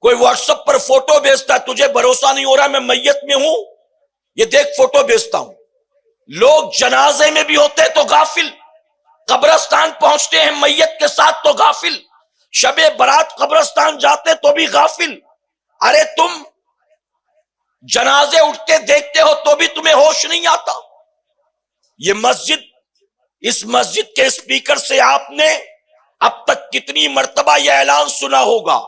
کوئی واٹس ایپ پر فوٹو بھیجتا ہے، تجھے بھروسہ نہیں ہو رہا میں میت میں ہوں، یہ دیکھ فوٹو بھیجتا ہوں۔ لوگ جنازے میں بھی ہوتے تو غافل، قبرستان پہنچتے ہیں میت کے ساتھ تو غافل، شب برات قبرستان جاتے تو بھی غافل۔ ارے تم جنازے اٹھتے دیکھتے ہو تو بھی تمہیں ہوش نہیں آتا۔ یہ مسجد، اس مسجد کے اسپیکر سے آپ نے اب تک کتنی مرتبہ یہ اعلان سنا ہوگا،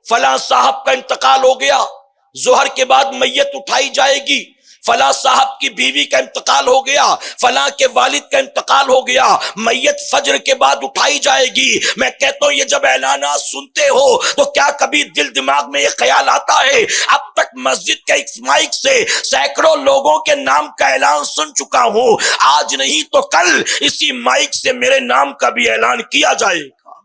فلاں صاحب کا انتقال ہو گیا، ظہر کے بعد میت اٹھائی جائے گی، فلاں صاحب کی بیوی کا انتقال ہو گیا، فلاں کے والد کا انتقال ہو گیا، میت فجر کے بعد اٹھائی جائے گی۔ میں کہتا ہوں یہ جب اعلانات سنتے ہو تو کیا کبھی دل دماغ میں یہ خیال آتا ہے اب تک مسجد کے ایک مائک سے سینکڑوں لوگوں کے نام کا اعلان سن چکا ہوں، آج نہیں تو کل اسی مائک سے میرے نام کا بھی اعلان کیا جائے گا،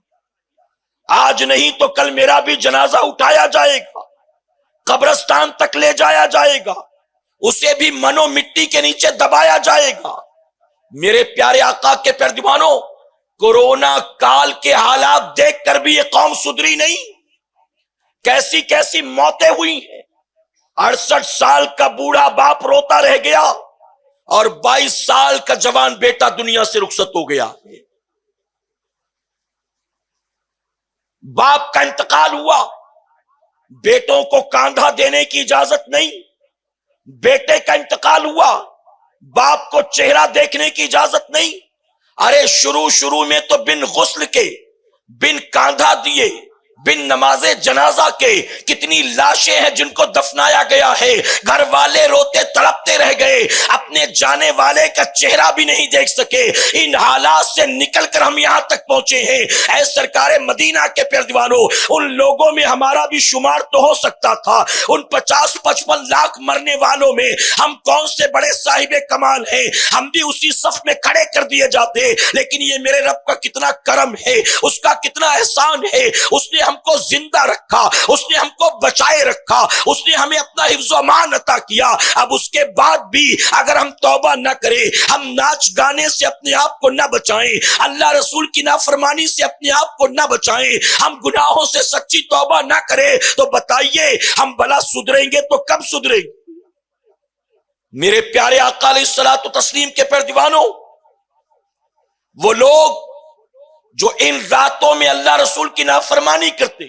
آج نہیں تو کل میرا بھی جنازہ اٹھایا جائے گا، قبرستان تک لے جایا جائے گا، اسے بھی منو مٹی کے نیچے دبایا جائے گا۔ میرے پیارے آقا کے پیارے دیوانوں، کورونا کال کے حالات دیکھ کر بھی یہ قوم سدھری نہیں، کیسی کیسی موتیں ہوئی ہیں۔ 68 سال کا بوڑھا باپ روتا رہ گیا اور 22 سال کا جوان بیٹا دنیا سے رخصت ہو گیا۔ باپ کا انتقال ہوا، بیٹوں کو کاندھا دینے کی اجازت نہیں، بیٹے کا انتقال ہوا، باپ کو چہرہ دیکھنے کی اجازت نہیں۔ ارے شروع میں تو بن غسل کے، بن کاندھا دیے، بن نماز جنازہ کے کتنی لاشیں ہیں جن کو دفنایا گیا ہے، گھر والے روتے تڑپتے رہ گئے، اپنے جانے والے کا چہرہ بھی نہیں دیکھ سکے۔ ان حالات سے نکل کر ہم یہاں تک پہنچے ہیں۔ اے سرکار مدینہ کے پیارے دیوانوں، ان لوگوں میں ہمارا بھی شمار تو ہو سکتا تھا، ان 50-55 لاکھ مرنے والوں میں ہم کون سے بڑے صاحب کمال ہیں، ہم بھی اسی صف میں کھڑے کر دیے جاتے، لیکن یہ میرے رب کا کتنا کرم ہے، اس کا کتنا احسان ہے، اس نے ہم کو زندہ رکھا، اس نے ہم کو بچائے رکھا، اس نے ہمیں اپنا حفظ و امان عطا کیا۔ اب اس کے بعد بھی اگر ہم توبہ نہ کریں، ہم ناچ گانے سے اپنے آپ کو نہ بچائیں، اللہ رسول کی نافرمانی سے اپنے آپ کو نہ بچائیں، ہم گناہوں سے سچی توبہ نہ کریں تو بتائیے ہم بھلا سدھریں گے تو کب سدھریں گے؟ میرے پیارے آقا علیہ الصلوۃ والتسلیم کے پیارے دیوانوں، وہ لوگ جو ان راتوں میں اللہ رسول کی نافرمانی کرتے،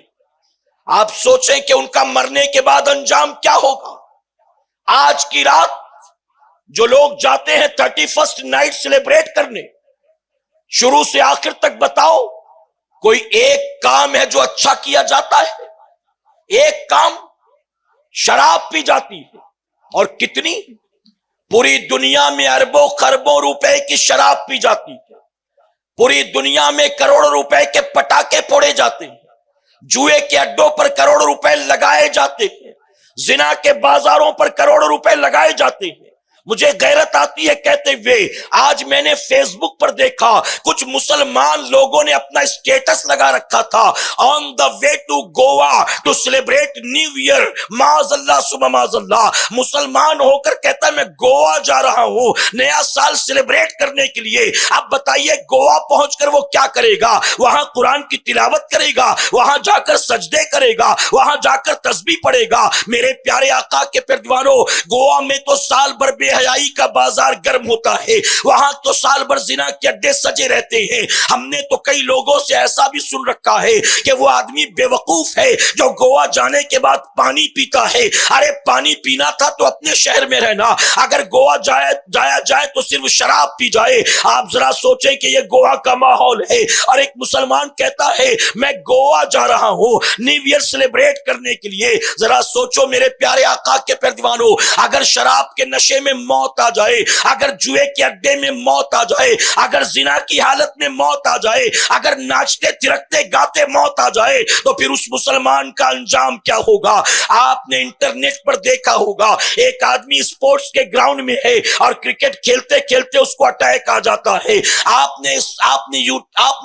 آپ سوچیں کہ ان کا مرنے کے بعد انجام کیا ہوگا۔ آج کی رات جو لوگ جاتے ہیں 31st نائٹ سیلیبریٹ کرنے، شروع سے آخر تک بتاؤ کوئی ایک کام ہے جو اچھا کیا جاتا ہے؟ ایک کام، شراب پی جاتی ہے، اور کتنی پوری دنیا میں اربوں خربوں روپے کی شراب پی جاتی ہے، پوری دنیا میں کروڑوں روپے کے پٹاخے پھوڑے جاتے ہیں، جوئے کے اڈوں پر کروڑوں روپے لگائے جاتے ہیں، زنا کے بازاروں پر کروڑوں روپے لگائے جاتے ہیں۔ مجھے غیرت آتی ہے کہتے ہوئے، آج میں نے فیس بک پر دیکھا کچھ مسلمان لوگوں نے اپنا اسٹیٹس لگا رکھا تھا، on the way to Goa to celebrate new year, معاذ اللہ ثم معاذ اللہ، مسلمان ہو کر کہتا ہے میں گوا جا رہا ہوں نیا سال سیلیبریٹ کرنے کے لیے۔ اب بتائیے گوا پہنچ کر وہ کیا کرے گا؟ وہاں قرآن کی تلاوت کرے گا، وہاں جا کر سجدے کرے گا، وہاں جا کر تسبیح پڑھے گا۔ میرے پیارے آقا کے پیروانوں، گوا میں تو سال بھر بے حیائی کا بازار گرم ہوتا ہے، وہاں تو سال بھر زنا کے اڈے سجے رہتے ہیں۔ ہم نے تو کئی لوگوں سے ایسا بھی سن رکھا ہے کہ وہ آدمی بے وقوف ہے جو گوا جانے کے بعد پانی پیتا ہے۔ ارے پانی پینا تھا تو اپنے شہر میں رہنا، اگر گوا جایا جائے تو صرف شراب پی جائے۔ آپ ذرا سوچیں کہ یہ گوا کا ماحول ہے، اور ایک مسلمان کہتا ہے میں گوا جا رہا ہوں نیو ایئر سیلیبریٹ کرنے کے لیے۔ ذرا سوچو میرے پیارے آقا کے پیروانوں، اگر شراب کے نشے میں موت آ جائے، اگر جوئے کے اڈے میں موت آ جائے، اگر زنا کی حالت میں موت آ جائے، اگر ناچتے تھرکتے گاتے موت آ جائے، تو پھر اس مسلمان کا انجام کیا ہوگا؟ آپ نے انٹرنیٹ پر دیکھا ہوگا، ایک آدمی اسپورٹس کے گراؤنڈ میں ہے اور کرکٹ کھیلتے کھیلتے اس کو اٹیک آ جاتا ہے۔ آپ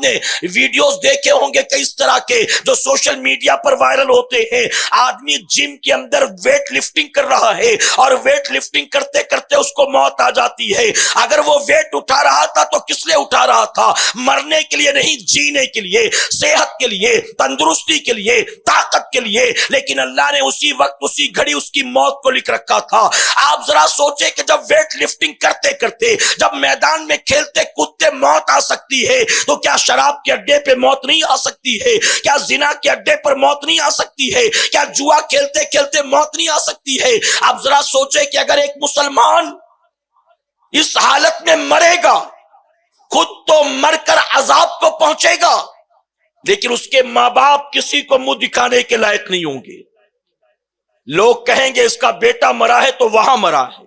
نے ویڈیوز دیکھے ہوں گے کئی اس طرح کے جو سوشل میڈیا پر وائرل ہوتے ہیں، آدمی جم کے اندر ویٹ لفٹنگ کر رہا ہے اور ویٹ لفٹنگ کرتے کرتے اس کو موت آ جاتی ہے۔ اگر وہ ویٹ اٹھا رہا تھا تو کس لیے اٹھا رہا تھا؟ مرنے کے لیے نہیں، جینے کے لیے، صحت کے لیے، تندرستی کے لیے، طاقت کے لیے، لیکن اللہ نے اسی وقت اسی گھڑی اس کی موت کو لکھ رکھا تھا۔ آپ ذرا سوچیں کہ جب ویٹ لفٹنگ کرتے کرتے، جب میدان میں کھیلتے کودتے موت آ سکتی ہے، تو کیا شراب کے اڈے پہ موت نہیں آ سکتی ہے؟ کیا زنا کے اڈے پر موت نہیں آ سکتی ہے؟ کیا جوا کھیلتے کھیلتے موت نہیں آ سکتی ہے؟ آپ ذرا سوچیں کہ اگر ایک مسلمان اس حالت میں مرے گا، خود تو مر کر عذاب کو پہنچے گا، لیکن اس کے ماں باپ کسی کو منہ دکھانے کے لائق نہیں ہوں گے۔ لوگ کہیں گے اس کا بیٹا مرا ہے تو وہاں مرا ہے،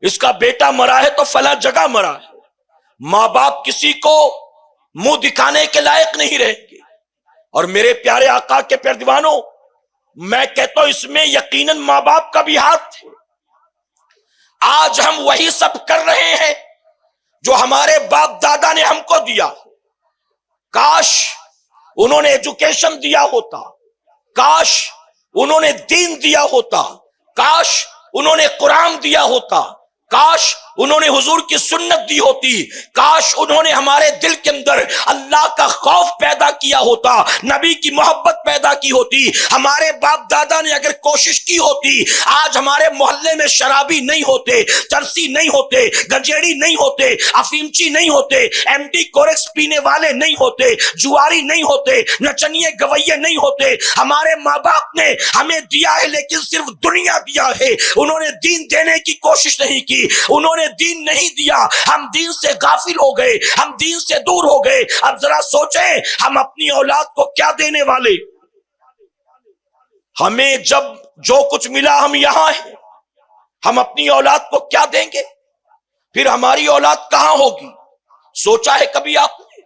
اس کا بیٹا مرا ہے تو فلاں جگہ مرا ہے۔ ماں باپ کسی کو منہ دکھانے کے لائق نہیں رہیں گے۔ اور میرے پیارے آقا کے پیروانوں، میں کہتا ہوں اس میں یقیناً ماں باپ کا بھی ہاتھ ہے۔ آج ہم وہی سب کر رہے ہیں جو ہمارے باپ دادا نے ہم کو دیا۔ کاش انہوں نے ایجوکیشن دیا ہوتا، کاش انہوں نے دین دیا ہوتا، کاش انہوں نے قرآن دیا ہوتا، کاش انہوں نے حضور کی سنت دی ہوتی، کاش انہوں نے ہمارے دل کے اندر اللہ کا خوف پیدا کیا ہوتا، نبی کی محبت پیدا کی ہوتی۔ ہمارے باپ دادا نے اگر کوشش کی ہوتی، آج ہمارے محلے میں شرابی نہیں ہوتے، چرسی نہیں ہوتے، گنجیڑی نہیں ہوتے، افیمچی نہیں ہوتے، ایم ڈی کورکس پینے والے نہیں ہوتے، جواری نہیں ہوتے، نچنیے گویے نہیں ہوتے۔ ہمارے ماں باپ نے ہمیں دیا ہے لیکن صرف دنیا دیا ہے، انہوں نے دین دینے کی کوشش نہیں کی، انہوں نے دین نہیں دیا، ہم دین سے غافل ہو گئے، ہم دین سے دور ہو گئے۔ اب ذرا سوچیں ہم اپنی اولاد کو کیا دینے والے؟ ہمیں جب جو کچھ ملا ہم یہاں ہیں، ہم اپنی اولاد کو کیا دیں گے؟ پھر ہماری اولاد کہاں ہوگی؟ سوچا ہے کبھی آپ نے؟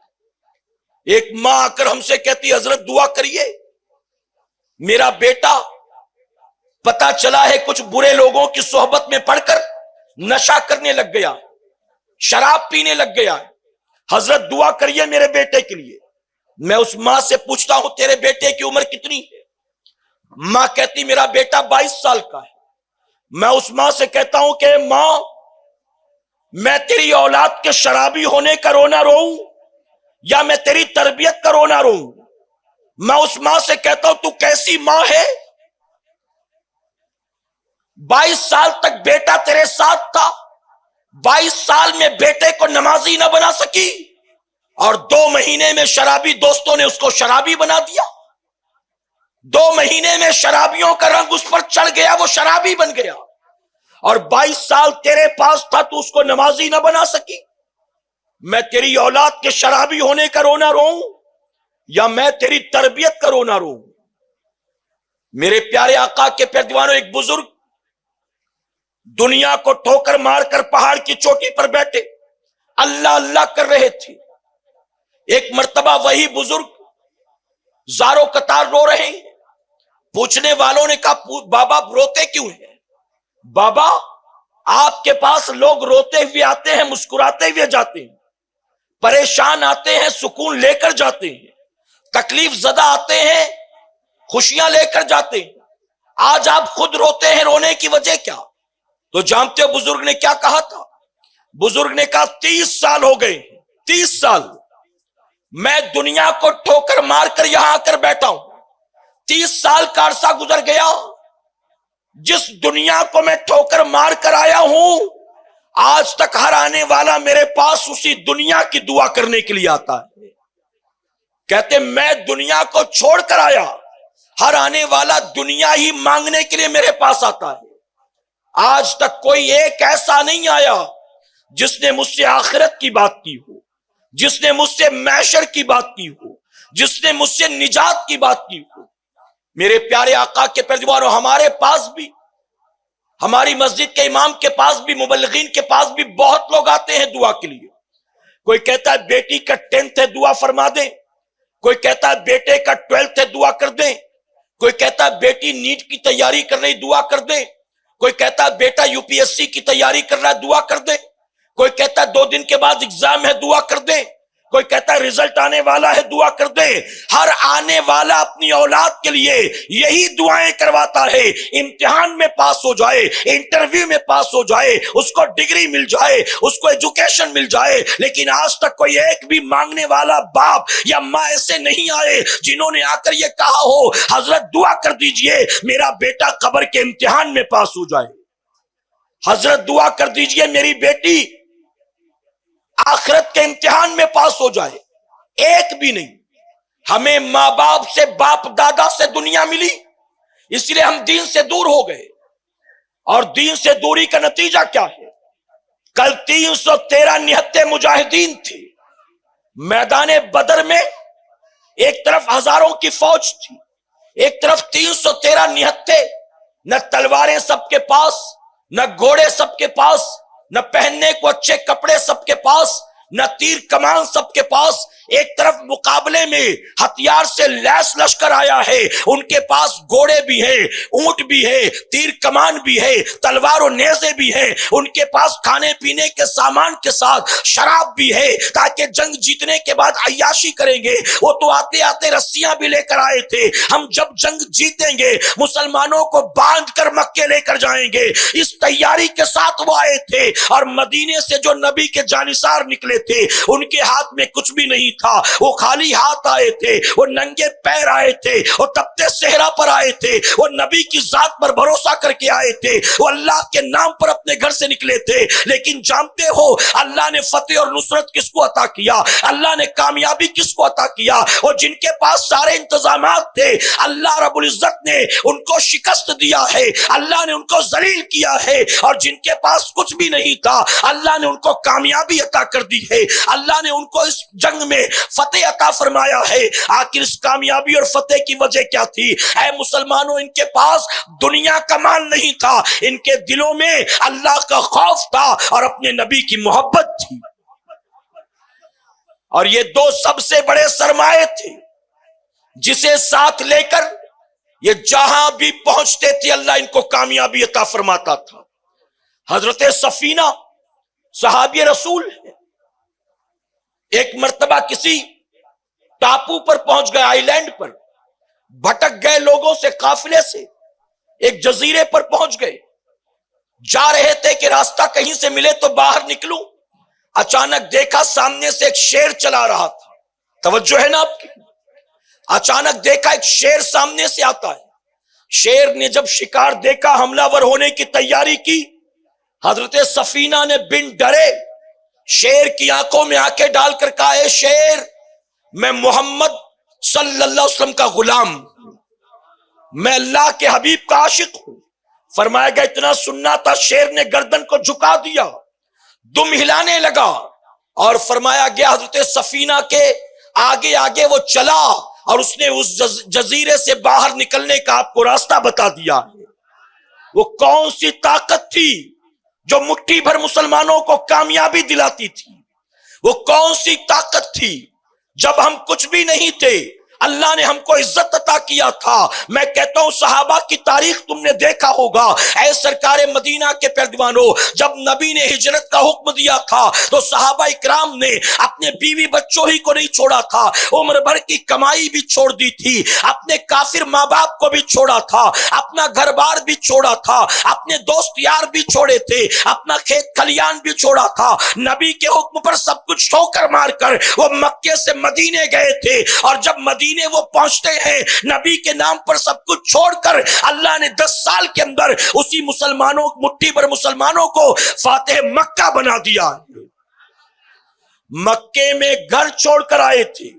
ایک ماں آ کر ہم سے کہتی حضرت دعا کریے، میرا بیٹا پتا چلا ہے کچھ برے لوگوں کی صحبت میں پڑھ کر نشہ کرنے لگ گیا، شراب پینے لگ گیا، حضرت دعا کریے میرے بیٹے کے لیے۔ میں اس ماں سے پوچھتا ہوں تیرے بیٹے کی عمر کتنی ہے؟ ماں کہتی میرا بیٹا 22 سال کا ہے۔ میں اس ماں سے کہتا ہوں کہ ماں، میں تیری اولاد کے شرابی ہونے کا رونا روؤں یا میں تیری تربیت کا رونا روؤں؟ میں اس ماں سے کہتا ہوں تو کیسی ماں ہے؟ 22 سال تک بیٹا تیرے ساتھ تھا، 22 سال میں بیٹے کو نمازی نہ بنا سکی، اور 2 مہینے میں شرابی دوستوں نے اس کو شرابی بنا دیا۔ 2 مہینے میں شرابیوں کا رنگ اس پر چڑھ گیا، وہ شرابی بن گیا، اور 22 سال تیرے پاس تھا تو اس کو نمازی نہ بنا سکی۔ میں تیری اولاد کے شرابی ہونے کا رونا روؤں یا میں تیری تربیت کا رونا روؤں؟ میرے پیارے آقا کے پیروانوں، ایک بزرگ دنیا کو ٹھوکر مار کر پہاڑ کی چوٹی پر بیٹھے اللہ اللہ کر رہے تھے. ایک مرتبہ وہی بزرگ زاروں قطار رو رہے ہیں. پوچھنے والوں نے کہا بابا روتے کیوں ہیں؟ بابا آپ کے پاس لوگ روتے ہوئے آتے ہیں، مسکراتے ہوئے جاتے ہیں، پریشان آتے ہیں، سکون لے کر جاتے ہیں، تکلیف زدہ آتے ہیں، خوشیاں لے کر جاتے ہیں. آج آپ خود روتے ہیں، رونے کی وجہ کیا؟ تو جانتے ہو بزرگ نے کیا کہا تھا؟ بزرگ نے کہا 30 سال ہو گئے، 30 سال میں دنیا کو ٹھوکر مار کر یہاں آ کر بیٹھا ہوں. 30 سال کا عرصہ گزر گیا، جس دنیا کو میں ٹھوکر مار کر آیا ہوں آج تک ہر آنے والا میرے پاس اسی دنیا کی دعا کرنے کے لیے آتا ہے. کہتے میں دنیا کو چھوڑ کر آیا، ہر آنے والا دنیا ہی مانگنے کے لیے میرے پاس آتا ہے. آج تک کوئی ایک ایسا نہیں آیا جس نے مجھ سے آخرت کی بات کی ہو، جس نے مجھ سے محشر کی بات کی ہو، جس نے مجھ سے نجات کی بات کی ہو. میرے پیارے آقا کے پیروکاروں، ہمارے پاس بھی، ہماری مسجد کے امام کے پاس بھی، مبلغین کے پاس بھی بہت لوگ آتے ہیں دعا کے لیے. کوئی کہتا ہے بیٹی کا 10th ہے دعا فرما دیں، کوئی کہتا ہے بیٹے کا 12th ہے دعا کر دیں، کوئی کہتا ہے بیٹی نیٹ کی تیاری کر رہی دعا کر دیں، کوئی کہتا ہے بیٹا UPSC کی تیاری کر رہا ہے دعا کر دیں، کوئی کہتا ہے 2 دن کے بعد ایگزام ہے دعا کر دیں، کوئی کہتا ہے رزلٹ آنے والا ہے دعا کر دیں. ہر آنے والا اپنی اولاد کے لیے یہی دعائیں کرواتا ہے، امتحان میں پاس ہو جائے، انٹرویو میں پاس ہو جائے، اس کو ڈگری مل جائے، اس کو ایجوکیشن مل جائے. لیکن آج تک کوئی ایک بھی مانگنے والا باپ یا ماں ایسے نہیں آئے جنہوں نے آ کر یہ کہا ہو حضرت دعا کر دیجئے میرا بیٹا قبر کے امتحان میں پاس ہو جائے، حضرت دعا کر دیجئے میری بیٹی آخرت کے امتحان میں پاس ہو جائے. ایک بھی نہیں. ہمیں ماں باپ سے، باپ دادا سے دنیا ملی، اس لیے ہم دین سے دور ہو گئے. اور دین سے دوری کا نتیجہ کیا ہے؟ کل 313 نہتے مجاہدین تھے میدان بدر میں. ایک طرف ہزاروں کی فوج تھی، ایک طرف 313 نہتے. نہ تلواریں سب کے پاس، نہ گھوڑے سب کے پاس، نہ پہننے کو اچھے کپڑے سب کے پاس، نہ تیر کمان سب کے پاس. ایک طرف مقابلے میں ہتھیار سے لیس لشکر آیا ہے، ان کے پاس گھوڑے بھی ہیں، اونٹ بھی ہے، تیر کمان بھی ہے، تلوار و نیزے بھی ہیں، ان کے پاس کھانے پینے کے سامان کے ساتھ شراب بھی ہے تاکہ جنگ جیتنے کے بعد عیاشی کریں گے. وہ تو آتے آتے رسیاں بھی لے کر آئے تھے، ہم جب جنگ جیتیں گے مسلمانوں کو باندھ کر مکے لے کر جائیں گے. اس تیاری کے ساتھ وہ آئے تھے. اور مدینے سے جو نبی کے جانثار نکلے تھے ان کے ہاتھ میں کچھ بھی نہیں تھا، وہ خالی ہاتھ آئے تھے، وہ ننگے پیر آئے تھے، وہ تپتے صحرا پر آئے تھے، وہ نبی کی ذات پر بھروسہ کر کے آئے تھے، وہ اللہ کے نام پر اپنے گھر سے نکلے تھے. لیکن جانتے ہو اللہ نے فتح اور نصرت کس کو عطا کیا؟ اللہ نے کامیابی کس کو عطا کیا؟ اور جن کے پاس سارے انتظامات تھے اللہ رب العزت نے ان کو شکست دیا ہے، اللہ نے ان کو ذلیل کیا ہے. اور جن کے پاس کچھ بھی نہیں تھا اللہ نے ان کو کامیابی عطا کر دی ہے، اللہ نے ان کو اس جنگ میں فتح عطا فرمایا ہے. آخر اس کامیابی اور فتح کی وجہ کیا تھی؟ اے مسلمانوں، ان کے پاس دنیا کا مال نہیں تھا، ان کے دلوں میں اللہ کا خوف تھا اور اپنے نبی کی محبت تھی. اور یہ 2 سب سے بڑے سرمایے تھے جسے ساتھ لے کر یہ جہاں بھی پہنچتے تھے اللہ ان کو کامیابی عطا فرماتا تھا. حضرت سفینہ صحابی رسول ہے، ایک مرتبہ کسی ٹاپو پر پہنچ گئے، آئی لینڈ پر بھٹک گئے لوگوں سے، قافلے سے ایک جزیرے پر پہنچ گئے. جا رہے تھے کہ راستہ کہیں سے ملے تو باہر نکلوں. اچانک دیکھا سامنے سے ایک شیر چلا رہا تھا. توجہ ہے نا آپ کی؟ اچانک دیکھا ایک شیر سامنے سے آتا ہے. شیر نے جب شکار دیکھا، حملہ ور ہونے کی تیاری کی، حضرت سفینہ نے بن ڈرے شیر کی آنکھوں میں آنکھیں ڈال کر کہا، اے شیر، میں محمد صلی اللہ علیہ وسلم کا غلام، میں اللہ کے حبیب کا عاشق ہوں. فرمایا گیا اتنا سننا تھا، شیر نے گردن کو جھکا دیا، دم ہلانے لگا، اور فرمایا گیا حضرت سفینہ کے آگے آگے وہ چلا اور اس نے اس جزیرے سے باہر نکلنے کا آپ کو راستہ بتا دیا. وہ کون سی طاقت تھی جو مٹھی بھر مسلمانوں کو کامیابی دلاتی تھی، وہ کون سی طاقت تھی؟ جب ہم کچھ بھی نہیں تھے اللہ نے ہم کو عزت عطا کیا تھا۔ میں کہتا ہوں صحابہ کی تاریخ تم نے دیکھا ہوگا، اے سرکار مدینہ کے پیروانوں، جب نبی نے ہجرت کا حکم دیا تھا تو صحابہ اکرام نے اپنے بیوی بچوں ہی کو نہیں چھوڑا تھا، عمر بھر کی کمائی بھی چھوڑ دی تھی، اپنے کافر ماں باپ کو بھی چھوڑا تھا، اپنا گھر بار بھی چھوڑا تھا، اپنے دوست یار بھی چھوڑے تھے، اپنا کھیت کھلیان بھی چھوڑا تھا، نبی کے حکم پر سب کچھ ٹھوکر مار کر وہ مکے سے مدینے گئے تھے، اور جب مدینے وہ پہنچتے ہیں نبی کے نام پر سب کچھ چھوڑ کر اللہ نے 10 سال کے اندر اسی مسلمانوں مٹھی بھر مسلمانوں کو فاتح مکہ بنا دیا۔ مکے میں گھر چھوڑ کر آئے تھے،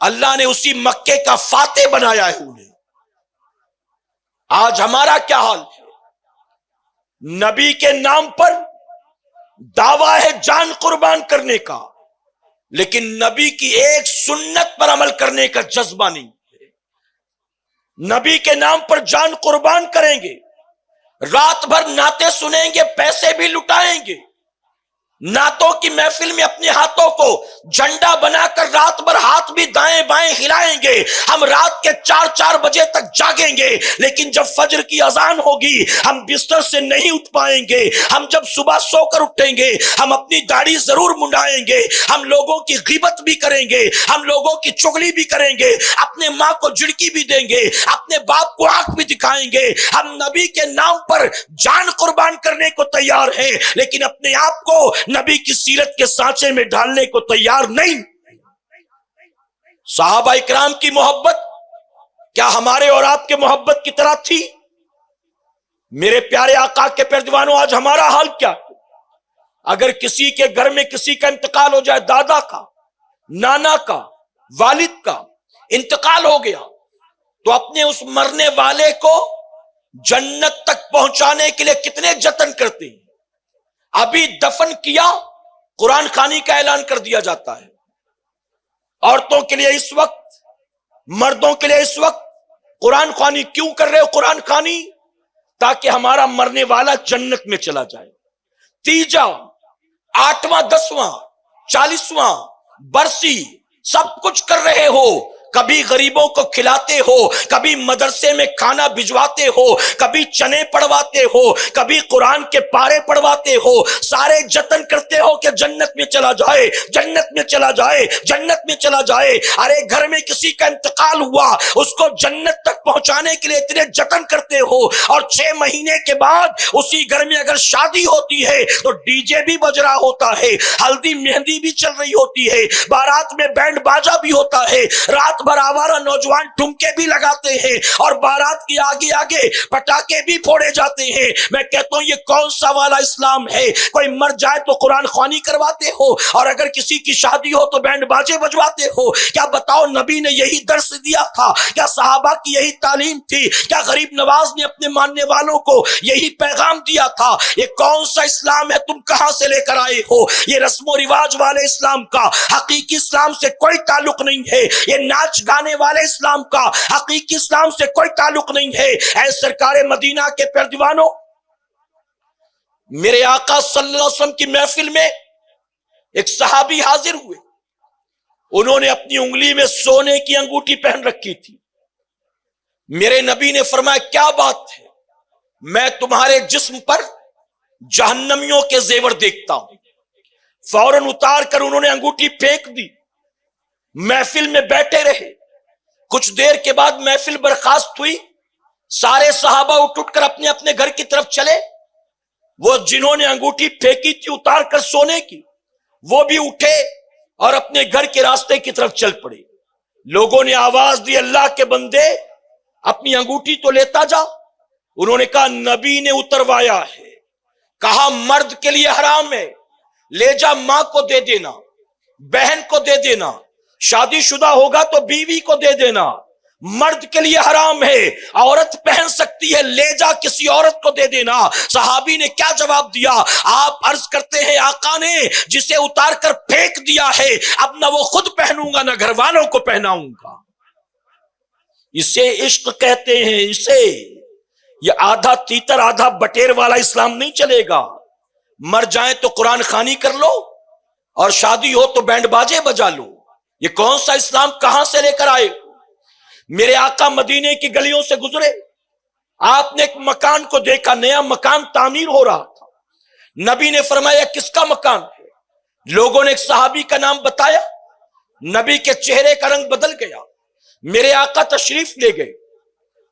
اللہ نے اسی مکے کا فاتح بنایا ہے انہیں۔ آج ہمارا کیا حال ہے؟ نبی کے نام پر دعویٰ ہے جان قربان کرنے کا، لیکن نبی کی ایک سنت پر عمل کرنے کا جذبہ نہیں ہے۔ نبی کے نام پر جان قربان کریں گے، رات بھر نعتیں سنیں گے، پیسے بھی لٹائیں گے، نعتوں کی محفل میں اپنے ہاتھوں کو جھنڈا بنا کر رات بھر ہاتھ بھی دائیں بائیں ہلائیں گے، ہم رات کے 4 بجے تک جاگیں گے، لیکن جب فجر کی اذان ہوگی ہم بستر سے نہیں اٹھ پائیں گے، ہم جب صبح سو کر اٹھیں گے ہم اپنی داڑھی ضرور منڈائیں گے، ہم لوگوں کی غیبت بھی کریں گے، ہم لوگوں کی چغلی بھی کریں گے، اپنے ماں کو جھڑکی بھی دیں گے، اپنے باپ کو آنکھ بھی دکھائیں گے، ہم نبی کے نام پر جان قربان کرنے کو تیار ہیں، لیکن اپنے آپ کو نبی کی سیرت کے سانچے میں ڈالنے کو تیار نہیں۔ صحابہ اکرام کی محبت کیا ہمارے اور آپ کے محبت کی طرح تھی؟ میرے پیارے آقا کے پیروانوں، آج ہمارا حال کیا ہے؟ اگر کسی کے گھر میں کسی کا انتقال ہو جائے، دادا کا، نانا کا، والد کا انتقال ہو گیا، تو اپنے اس مرنے والے کو جنت تک پہنچانے کے لیے کتنے جتن کرتے ہیں۔ ابھی دفن کیا، قرآن خوانی کا اعلان کر دیا جاتا ہے۔ عورتوں کے لیے اس وقت، مردوں کے لیے اس وقت قرآن خوانی کیوں کر رہے ہو؟ قرآن خوانی تاکہ ہمارا مرنے والا جنت میں چلا جائے۔ تیجا، 8واں، 10واں، 40واں برسی سب کچھ کر رہے ہو، کبھی غریبوں کو کھلاتے ہو، کبھی مدرسے میں کھانا بھجواتے ہو، کبھی چنے پڑھواتے ہو، کبھی قرآن کے پارے پڑھواتے ہو، سارے جتن کرتے ہو کہ جنت میں چلا جائے، جنت میں چلا جائے، جنت میں چلا جائے۔ ارے گھر میں کسی کا انتقال ہوا، اس کو جنت تک پہنچانے کے لیے اتنے جتن کرتے ہو، اور 6 مہینے کے بعد اسی گھر میں اگر شادی ہوتی ہے تو ڈی جے بھی بج رہا ہوتا ہے، ہلدی مہندی بھی چل رہی ہوتی ہے، بارات میں بینڈ باجا بھی ہوتا ہے، رات بھر آوارہ نوجوان ٹھمکے بھی لگاتے ہیں، اور بارات کی آگے آگے پٹاخے بھی پھوڑے جاتے ہیں۔ میں کہتا ہوں یہ کون سا والا اسلام ہے؟ کوئی مر جائے تو قرآن خوانی کرواتے ہو، اور اگر کسی کی شادی ہو تو بینڈ باجے بجواتے ہو۔ کیا بتاؤ نبی نے یہی درس دیا تھا؟ کیا صحابہ کی یہی تعلیم تھی؟ کیا غریب نواز نے اپنے ماننے والوں کو یہی پیغام دیا تھا؟ یہ کون سا اسلام ہے تم کہاں سے لے کر آئے ہو؟ یہ رسم و رواج والے اسلام کا حقیقی اسلام سے کوئی تعلق نہیں ہے، یہ ناچ گانے والے اسلام کا حقیقی اسلام سے کوئی تعلق نہیں ہے۔ اے سرکار مدینہ کے پیروانوں، میرے آقا صلی اللہ علیہ وسلم کی محفل میں ایک صحابی حاضر ہوئے، انہوں نے اپنی انگلی میں سونے کی انگوٹھی پہن رکھی تھی۔ میرے نبی نے فرمایا کیا بات ہے؟ میں تمہارے جسم پر جہنمیوں کے زیور دیکھتا ہوں۔ فوراً اتار کر انہوں نے انگوٹھی پھینک دی، محفل میں بیٹھے رہے۔ کچھ دیر کے بعد محفل برخاست ہوئی، سارے صحابہ اٹھ کر اپنے اپنے گھر کی طرف چلے۔ وہ جنہوں نے انگوٹھی پھینکی تھی اتار کر سونے کی، وہ بھی اٹھے اور اپنے گھر کے راستے کی طرف چل پڑے۔ لوگوں نے آواز دی اللہ کے بندے اپنی انگوٹھی تو لیتا جا۔ انہوں نے کہا نبی نے اتروایا ہے، کہا مرد کے لیے حرام ہے، لے جا، ماں کو دے دینا، بہن کو دے دینا، شادی شدہ ہوگا تو بیوی کو دے دینا، مرد کے لیے حرام ہے، عورت پہن سکتی ہے، لے جا کسی عورت کو دے دینا۔ صحابی نے کیا جواب دیا؟ آپ عرض کرتے ہیں آقا نے جسے اتار کر پھینک دیا ہے اب نہ وہ خود پہنوں گا نہ گھر والوں کو پہناؤں گا۔ اسے عشق کہتے ہیں، اسے یہ آدھا تیتر آدھا بٹیر والا اسلام نہیں چلے گا۔ مر جائیں تو قرآن خوانی کر لو اور شادی ہو تو بینڈ باجے بجا لو. یہ کون سا اسلام کہاں سے لے کر آئے؟ میرے آقا مدینے کی گلیوں سے گزرے, آپ نے ایک مکان کو دیکھا, نیا مکان تعمیر ہو رہا تھا. نبی نے فرمایا کس کا مکان ہے؟ لوگوں نے ایک صحابی کا نام بتایا. نبی کے چہرے کا رنگ بدل گیا. میرے آقا تشریف لے گئے.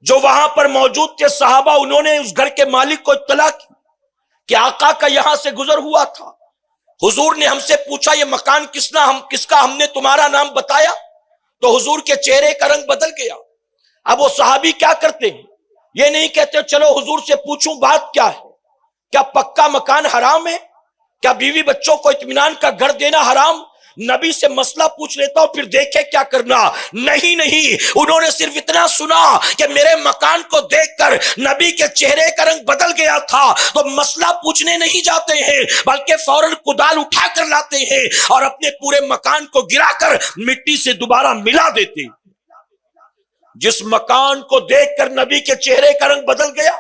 جو وہاں پر موجود تھے صحابہ, انہوں نے اس گھر کے مالک کو اطلاع کی کہ آقا کا یہاں سے گزر ہوا تھا. حضور نے ہم سے پوچھا یہ مکان کس کا, ہم نے تمہارا نام بتایا تو حضور کے چہرے کا رنگ بدل گیا. اب وہ صحابی کیا کرتے ہیں؟ یہ نہیں کہتے چلو حضور سے پوچھوں بات کیا ہے, کیا پکا مکان حرام ہے؟ کیا بیوی بچوں کو اطمینان کا گھر دینا حرام؟ نبی سے مسئلہ پوچھ لیتا ہوں پھر دیکھے کیا کرنا. نہیں, انہوں نے صرف اتنا سنا کہ میرے مکان کو دیکھ کر نبی کے چہرے کا رنگ بدل گیا تھا, تو مسئلہ پوچھنے نہیں جاتے ہیں بلکہ فوراً کدال اٹھا کر لاتے ہیں اور اپنے پورے مکان کو گرا کر مٹی سے دوبارہ ملا دیتے. جس مکان کو دیکھ کر نبی کے چہرے کا رنگ بدل گیا,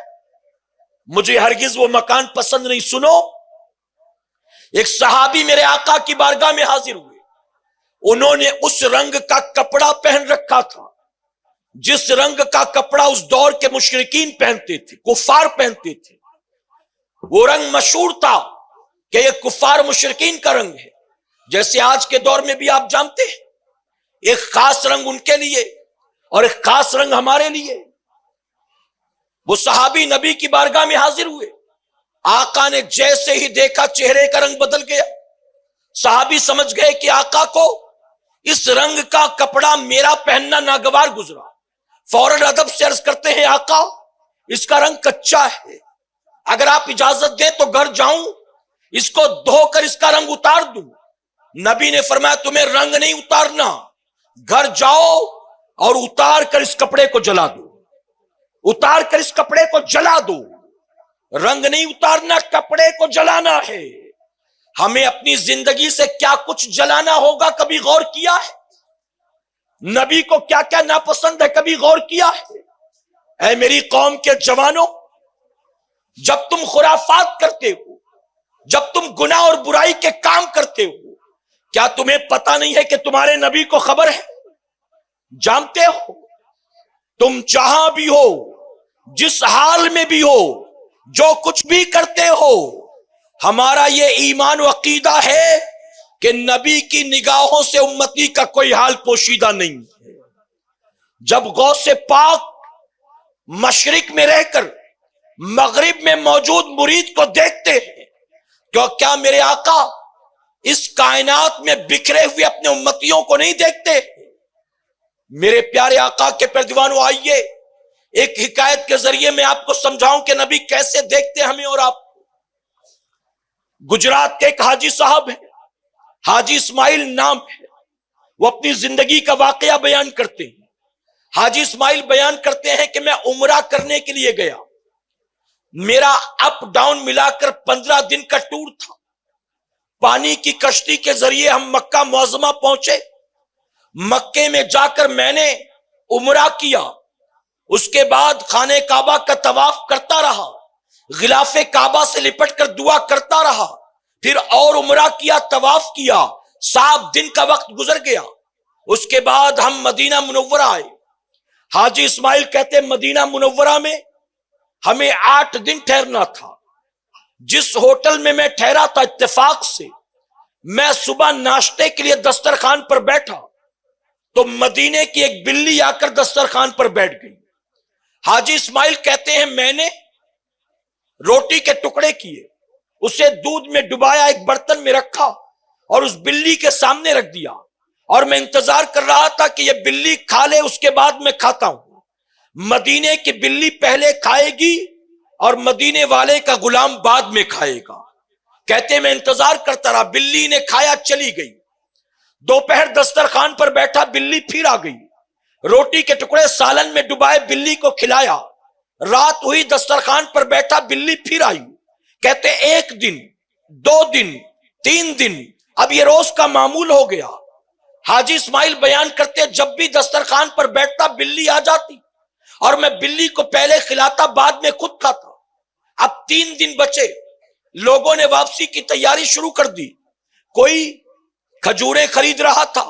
مجھے ہرگز وہ مکان پسند نہیں. سنو, ایک صحابی میرے آقا کی بارگاہ میں حاضر ہوئے. انہوں نے اس رنگ کا کپڑا پہن رکھا تھا جس رنگ کا کپڑا اس دور کے مشرکین پہنتے تھے, کفار پہنتے تھے. وہ رنگ مشہور تھا کہ یہ کفار مشرکین کا رنگ ہے. جیسے آج کے دور میں بھی آپ جانتے ہیں ایک خاص رنگ ان کے لیے اور ایک خاص رنگ ہمارے لیے. وہ صحابی نبی کی بارگاہ میں حاضر ہوئے. آقا نے جیسے ہی دیکھا چہرے کا رنگ بدل گیا. صحابی سمجھ گئے کہ آقا کو اس رنگ کا کپڑا میرا پہننا ناگوار گزرا. فوراً ادب سے عرض کرتے ہیں آقا اس کا رنگ کچا ہے, اگر آپ اجازت دیں تو گھر جاؤں اس کو دھو کر اس کا رنگ اتار دوں. نبی نے فرمایا تمہیں رنگ نہیں اتارنا, گھر جاؤ اور اتار کر اس کپڑے کو جلا دو. اتار کر اس کپڑے کو جلا دو. رنگ نہیں اتارنا, کپڑے کو جلانا ہے. ہمیں اپنی زندگی سے کیا کچھ جلانا ہوگا کبھی غور کیا ہے؟ نبی کو کیا کیا ناپسند ہے کبھی غور کیا ہے؟ اے میری قوم کے جوانوں, جب تم خرافات کرتے ہو, جب تم گناہ اور برائی کے کام کرتے ہو, کیا تمہیں پتا نہیں ہے کہ تمہارے نبی کو خبر ہے؟ جانتے ہو تم جہاں بھی ہو, جس حال میں بھی ہو, جو کچھ بھی کرتے ہو, ہمارا یہ ایمان و عقیدہ ہے کہ نبی کی نگاہوں سے امتی کا کوئی حال پوشیدہ نہیں ہے. جب غوث پاک مشرق میں رہ کر مغرب میں موجود مرید کو دیکھتے ہیں, کیا میرے آقا اس کائنات میں بکھرے ہوئے اپنے امتیوں کو نہیں دیکھتے؟ میرے پیارے آقا کے پردیوانوں, آئیے ایک حکایت کے ذریعے میں آپ کو سمجھاؤں کہ نبی کیسے دیکھتے ہمیں اور آپ. گجرات کے ایک حاجی صاحب ہیں, حاجی اسماعیل نام ہے. وہ اپنی زندگی کا واقعہ بیان کرتے ہیں. حاجی اسماعیل بیان کرتے ہیں کہ میں عمرہ کرنے کے لیے گیا. میرا اپ ڈاؤن ملا کر 15 دن کا ٹور تھا. پانی کی کشتی کے ذریعے ہم مکہ معظمہ پہنچے. مکے میں جا کر میں نے عمرہ کیا. اس کے بعد خانہ کعبہ کا طواف کرتا رہا, غلاف کعبہ سے لپٹ کر دعا کرتا رہا, پھر اور عمرہ کیا, طواف کیا. 7 دن کا وقت گزر گیا. اس کے بعد ہم مدینہ منورہ آئے. حاجی اسماعیل کہتے ہیں مدینہ منورہ میں ہمیں 8 دن ٹھہرنا تھا. جس ہوٹل میں میں ٹھہرا تھا, اتفاق سے میں صبح ناشتے کے لیے دسترخوان پر بیٹھا تو مدینے کی ایک بلی آ کر دسترخوان پر بیٹھ گئی. حاجی اسماعیل کہتے ہیں میں نے روٹی کے ٹکڑے کیے, اسے دودھ میں ڈبایا, ایک برتن میں رکھا اور اس بلی کے سامنے رکھ دیا, اور میں انتظار کر رہا تھا کہ یہ بلی کھا لے, اس کے بعد میں کھاتا ہوں. مدینے کی بلی پہلے کھائے گی اور مدینے والے کا غلام بعد میں کھائے گا. کہتے میں انتظار کرتا رہا, بلی نے کھایا, چلی گئی. دوپہر دسترخوان پر بیٹھا, بلی پھر آ گئی, روٹی کے ٹکڑے سالن میں ڈبائے, بلی کو کھلایا. رات ہوئی, دسترخوان پر بیٹھا, بلی پھر آئی. کہتے 1 دن, 2 دن, 3 دن, اب یہ روز کا معمول ہو گیا. حاجی اسماعیل بیان کرتے جب بھی دسترخوان پر بیٹھتا بلی آ جاتی اور میں بلی کو پہلے کھلاتا بعد میں خود کھاتا. اب 3 دن بچے. لوگوں نے واپسی کی تیاری شروع کر دی. کوئی کھجوریں خرید رہا تھا،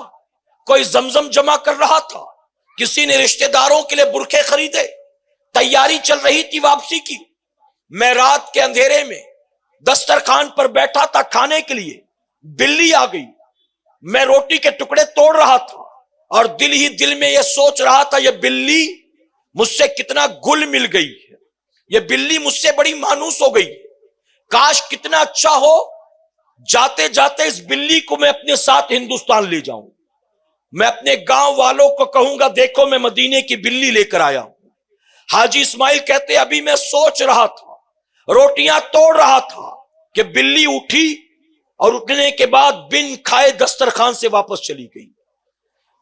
کوئی زمزم جمع کر رہا تھا، کسی نے رشتہ داروں کے لیے برقعے خریدے. تیاری چل رہی تھی واپسی کی. میں رات کے اندھیرے میں دسترخوان پر بیٹھا تھا کھانے کے لیے، بلی آ گئی. میں روٹی کے ٹکڑے توڑ رہا تھا اور دل ہی دل میں یہ سوچ رہا تھا، یہ بلی مجھ سے کتنا گل مل گئی ہے، یہ بلی مجھ سے بڑی مانوس ہو گئی. کاش کتنا اچھا ہو جاتے جاتے اس بلی کو میں اپنے ساتھ ہندوستان لے جاؤں. میں اپنے گاؤں والوں کو کہوں گا، دیکھو میں مدینے کی بلی لے کر آیا ہوں. حاجی اسماعیل کہتے ابھی میں سوچ رہا تھا، روٹیاں توڑ رہا تھا کہ بلی اٹھی اور اٹھنے کے بعد بن کھائے دسترخوان سے واپس چلی گئی.